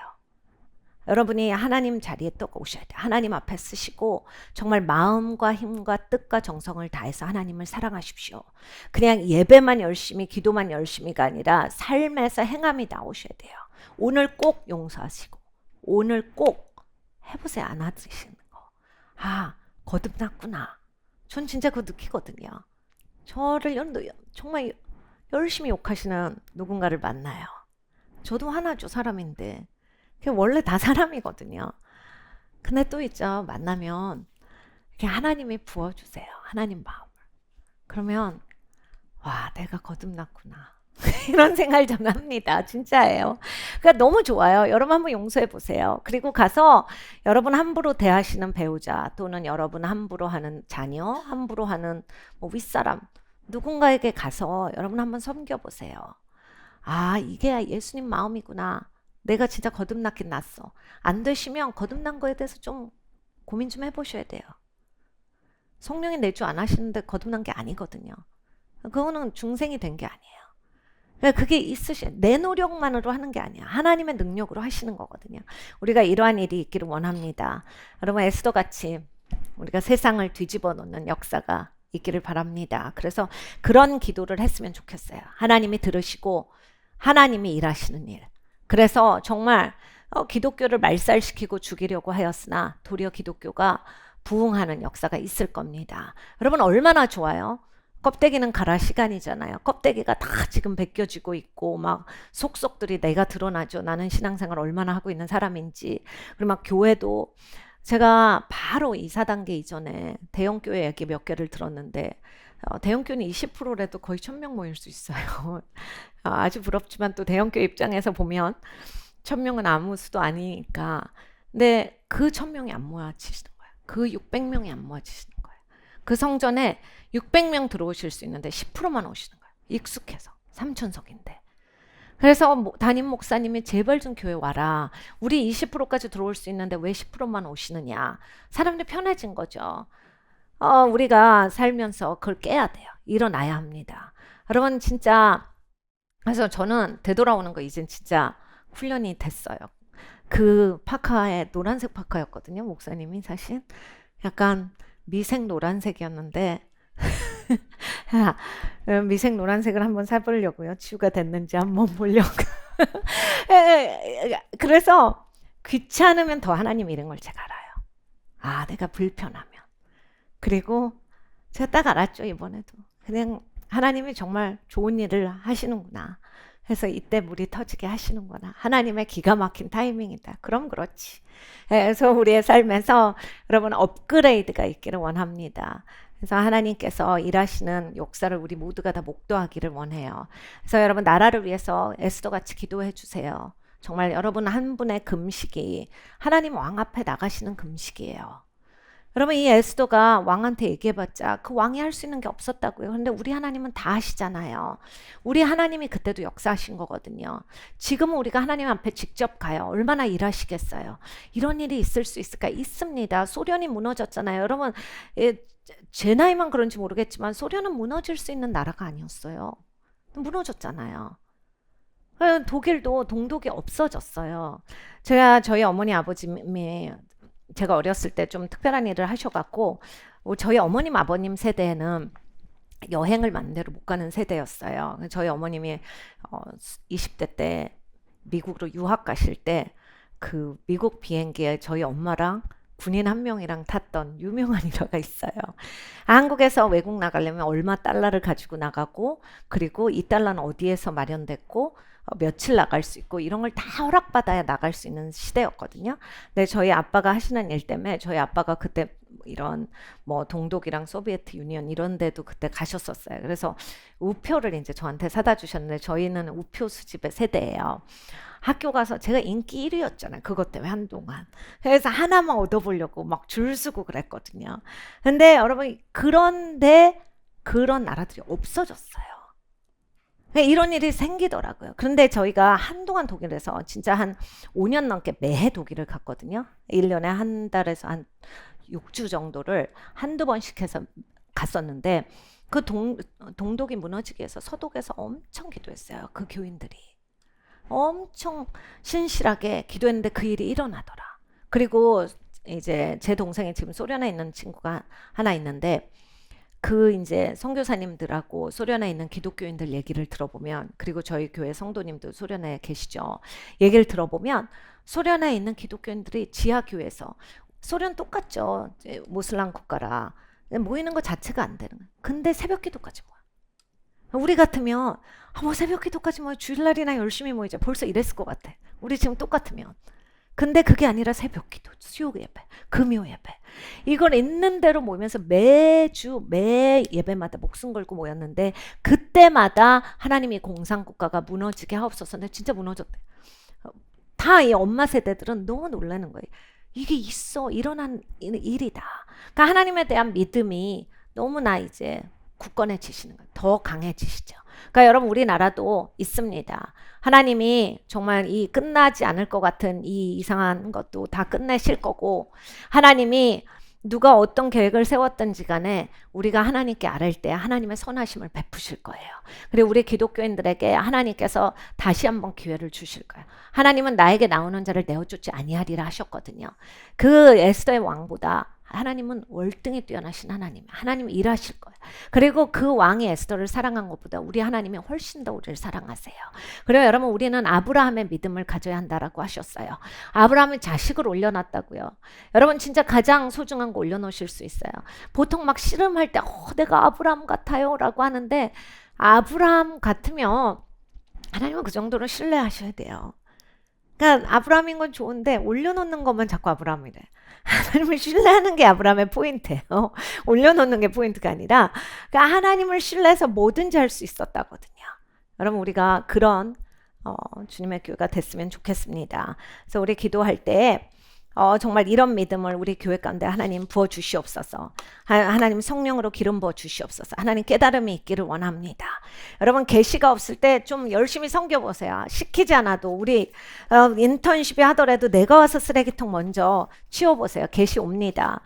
여러분이 하나님 자리에 또 오셔야 돼요. 하나님 앞에 쓰시고 정말 마음과 힘과 뜻과 정성을 다해서 하나님을 사랑하십시오. 그냥 예배만 열심히 기도만 열심히가 아니라 삶에서 행함이 나오셔야 돼요. 오늘 꼭 용서하시고 오늘 꼭 해보세요. 안 하시는 거. 거듭났구나. 전 진짜 그거 느끼거든요. 저를 정말 열심히 욕하시는 누군가를 만나요. 저도 하나죠. 사람인데. 원래 다 사람이거든요. 근데 또 있죠. 만나면 하나님이 부어주세요. 하나님 마음을. 그러면 와 내가 거듭났구나. 이런 생각을 좀 합니다. 진짜예요. 그러니까 너무 좋아요. 여러분 한번 용서해 보세요. 그리고 가서 여러분 함부로 대하시는 배우자 또는 여러분 함부로 하는 자녀, 함부로 하는 뭐 윗사람 누군가에게 가서 여러분 한번 섬겨 보세요. 이게 예수님 마음이구나. 내가 진짜 거듭났긴 났어. 안 되시면 거듭난 거에 대해서 좀 고민 좀 해보셔야 돼요. 성령이 내주 안 하시는데 거듭난 게 아니거든요. 그거는 중생이 된 게 아니에요. 그러니까 그게 내 노력만으로 하는 게 아니야. 하나님의 능력으로 하시는 거거든요. 우리가 이러한 일이 있기를 원합니다. 여러분 에스더 같이 우리가 세상을 뒤집어 놓는 역사가 있기를 바랍니다. 그래서 그런 기도를 했으면 좋겠어요. 하나님이 들으시고 하나님이 일하시는 일. 그래서 정말 기독교를 말살시키고 죽이려고 하였으나 도리어 기독교가 부흥하는 역사가 있을 겁니다. 여러분 얼마나 좋아요? 껍데기는 갈아 시간이잖아요. 껍데기가 다 지금 벗겨지고 있고 막 속속들이 내가 드러나죠. 나는 신앙생활 얼마나 하고 있는 사람인지. 그리고 막 교회도 제가 바로 이사 단계 이전에 대형교회 얘기 몇 개를 들었는데 대형교회는 20%라도 거의 1000명 모일 수 있어요. 아주 부럽지만 또 대형교회 입장에서 보면 1000명은 아무 수도 아니니까. 근데 그 1000명이 안 모아지시는 거예요. 그 600명이 안 모아지시는 거예요. 그 성전에 600명 들어오실 수 있는데 10%만 오시는 거예요. 익숙해서 3000석인데. 그래서 담임 목사님이 제발 좀 교회 와라. 우리 20%까지 들어올 수 있는데 왜 10%만 오시느냐. 사람들이 편해진 거죠. 우리가 살면서 그걸 깨야 돼요. 일어나야 합니다. 여러분 진짜 그래서 저는 되돌아오는 거 이젠 진짜 훈련이 됐어요. 그 파카에 노란색 파카였거든요. 목사님이 사실 약간 미색 노란색이었는데 미색 노란색을 한번 사보려고요. 치유가 됐는지 한번 보려고. 그래서 귀찮으면 더 하나님 이런 걸 제가 알아요. 내가 불편하면. 그리고 제가 딱 알았죠. 이번에도. 그냥 하나님이 정말 좋은 일을 하시는구나. 그래서 이때 물이 터지게 하시는구나. 하나님의 기가 막힌 타이밍이다. 그럼 그렇지. 그래서 우리의 삶에서 여러분 업그레이드가 있기를 원합니다. 그래서 하나님께서 일하시는 역사를 우리 모두가 다 목도하기를 원해요. 그래서 여러분 나라를 위해서 에스더같이 기도해 주세요. 정말 여러분 한 분의 금식이 하나님 왕 앞에 나가시는 금식이에요. 여러분 이 에스더가 왕한테 얘기해봤자 그 왕이 할 수 있는 게 없었다고요. 근데 우리 하나님은 다 하시잖아요. 우리 하나님이 그때도 역사하신 거거든요. 지금은 우리가 하나님 앞에 직접 가요. 얼마나 일하시겠어요. 이런 일이 있을 수 있을까? 있습니다. 소련이 무너졌잖아요. 여러분 제 나이만 그런지 모르겠지만 소련은 무너질 수 있는 나라가 아니었어요. 무너졌잖아요. 독일도 동독이 없어졌어요. 저희 어머니 아버님이 제가 어렸을 때 좀 특별한 일을 하셔갖고 저희 어머님 아버님 세대에는 여행을 마음대로 못 가는 세대였어요. 저희 어머님이 20대 때 미국으로 유학 가실 때 그 미국 비행기에 저희 엄마랑 군인 한 명이랑 탔던 유명한 일화가 있어요. 한국에서 외국 나가려면 얼마 달러를 가지고 나가고 그리고 이 달러는 어디에서 마련됐고 며칠 나갈 수 있고 이런 걸 다 허락받아야 나갈 수 있는 시대였거든요. 근데 저희 아빠가 하시는 일 때문에 저희 아빠가 그때 이런 뭐 동독이랑 소비에트 유니언 이런 데도 그때 가셨었어요. 그래서 우표를 이제 저한테 사다 주셨는데 저희는 우표 수집의 세대예요. 학교 가서 제가 인기 1위였잖아요. 그것 때문에 한동안. 그래서 하나만 얻어보려고 막 줄 서고 그랬거든요. 근데 여러분 그런데 그런 나라들이 없어졌어요. 이런 일이 생기더라고요. 그런데 저희가 한동안 독일에서 진짜 한 5년 넘게 매해 독일을 갔거든요. 1년에 한 달에서 한 6주 정도를 한두 번씩 해서 갔었는데 그 동독이 무너지기 위해서 서독에서 엄청 기도했어요. 그 교인들이. 엄청 신실하게 기도했는데 그 일이 일어나더라. 그리고 이제 제 동생이 지금 소련에 있는 친구가 하나 있는데 그 이제 선교사님들하고 소련에 있는 기독교인들 얘기를 들어보면 그리고 저희 교회 성도님도 소련에 계시죠. 얘기를 들어보면 소련에 있는 기독교인들이 지하교회에서 소련 똑같죠. 모슬람 국가라 모이는 것 자체가 안 되는 거예요. 근데 새벽 기도까지 모여. 우리 같으면 뭐 새벽 기도까지 모여 주일날이나 열심히 모이자 벌써 이랬을 것 같아. 우리 지금 똑같으면. 근데 그게 아니라 새벽 기도, 수요 예배, 금요 예배. 이걸 있는 대로 모이면서 매 예배마다 목숨 걸고 모였는데 그때마다 하나님이 공산국가가 무너지게 하옵소서. 근데 진짜 무너졌대. 다 이 엄마 세대들은 너무 놀라는 거예요. 이게 있어. 일어난 일이다. 그러니까 하나님에 대한 믿음이 너무나 이제 굳건해지시는 거예요. 더 강해지시죠. 그러니까 여러분 우리나라도 있습니다. 하나님이 정말 이 끝나지 않을 것 같은 이 이상한 것도 다 끝내실 거고 하나님이 누가 어떤 계획을 세웠든지 간에 우리가 하나님께 아뢰일 때 하나님의 선하심을 베푸실 거예요. 그리고 우리 기독교인들에게 하나님께서 다시 한번 기회를 주실 거예요. 하나님은 나에게 나오는 자를 내어쫓지 아니하리라 하셨거든요. 그 에스더의 왕보다 하나님은 월등히 뛰어나신 하나님, 하나님이 일하실 거예요. 그리고 그 왕이 에스더를 사랑한 것보다 우리 하나님이 훨씬 더 우리를 사랑하세요. 그래요, 여러분, 우리는 아브라함의 믿음을 가져야 한다라고 하셨어요. 아브라함은 자식을 올려놨다고요. 여러분, 진짜 가장 소중한 거 올려놓으실 수 있어요. 보통 막 씨름할 때 내가 아브라함 같아요 라고 하는데, 아브라함 같으면 하나님은 그 정도로 신뢰하셔야 돼요. 그러니까 아브라함인 건 좋은데 올려놓는 것만 자꾸 아브라함이래. 하나님을 신뢰하는 게 아브라함의 포인트예요. 올려놓는 게 포인트가 아니라, 그러니까 하나님을 신뢰해서 뭐든지 할 수 있었다거든요. 여러분, 우리가 그런 주님의 교회가 됐으면 좋겠습니다. 그래서 우리 기도할 때 정말 이런 믿음을 우리 교회 가운데 하나님 부어 주시옵소서. 하나님 성령으로 기름 부어 주시옵소서. 하나님 깨달음이 있기를 원합니다. 여러분, 계시가 없을 때 좀 열심히 섬겨 보세요. 시키지 않아도 우리 인턴십이 하더라도 내가 와서 쓰레기통 먼저 치워 보세요. 계시 옵니다.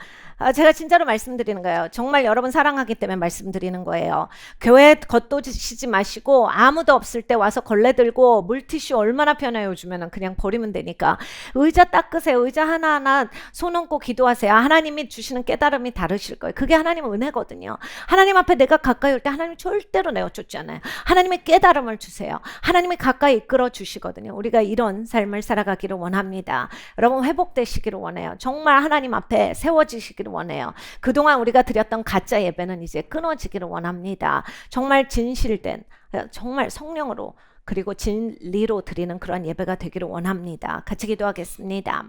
제가 진짜로 말씀드리는 거예요. 정말 여러분 사랑하기 때문에 말씀드리는 거예요. 교회 겉도시지 마시고 아무도 없을 때 와서 걸레 들고 물티슈 얼마나 편해요. 요즘에는 그냥 버리면 되니까. 의자 닦으세요. 의자 하나하나 손 얹고 기도하세요. 하나님이 주시는 깨달음이 다르실 거예요. 그게 하나님의 은혜거든요. 하나님 앞에 내가 가까이 올 때 하나님 절대로 내어쫓지 않아요. 하나님의 깨달음을 주세요. 하나님이 가까이 이끌어 주시거든요. 우리가 이런 삶을 살아가기를 원합니다. 여러분, 회복되시기를 원해요. 정말 하나님 앞에 세워지시기를 원해요. 그동안 우리가 드렸던 가짜 예배는 이제 끊어지기를 원합니다. 정말 진실된, 정말 성령으로 그리고 진리로 드리는 그런 예배가 되기를 원합니다. 같이 기도하겠습니다.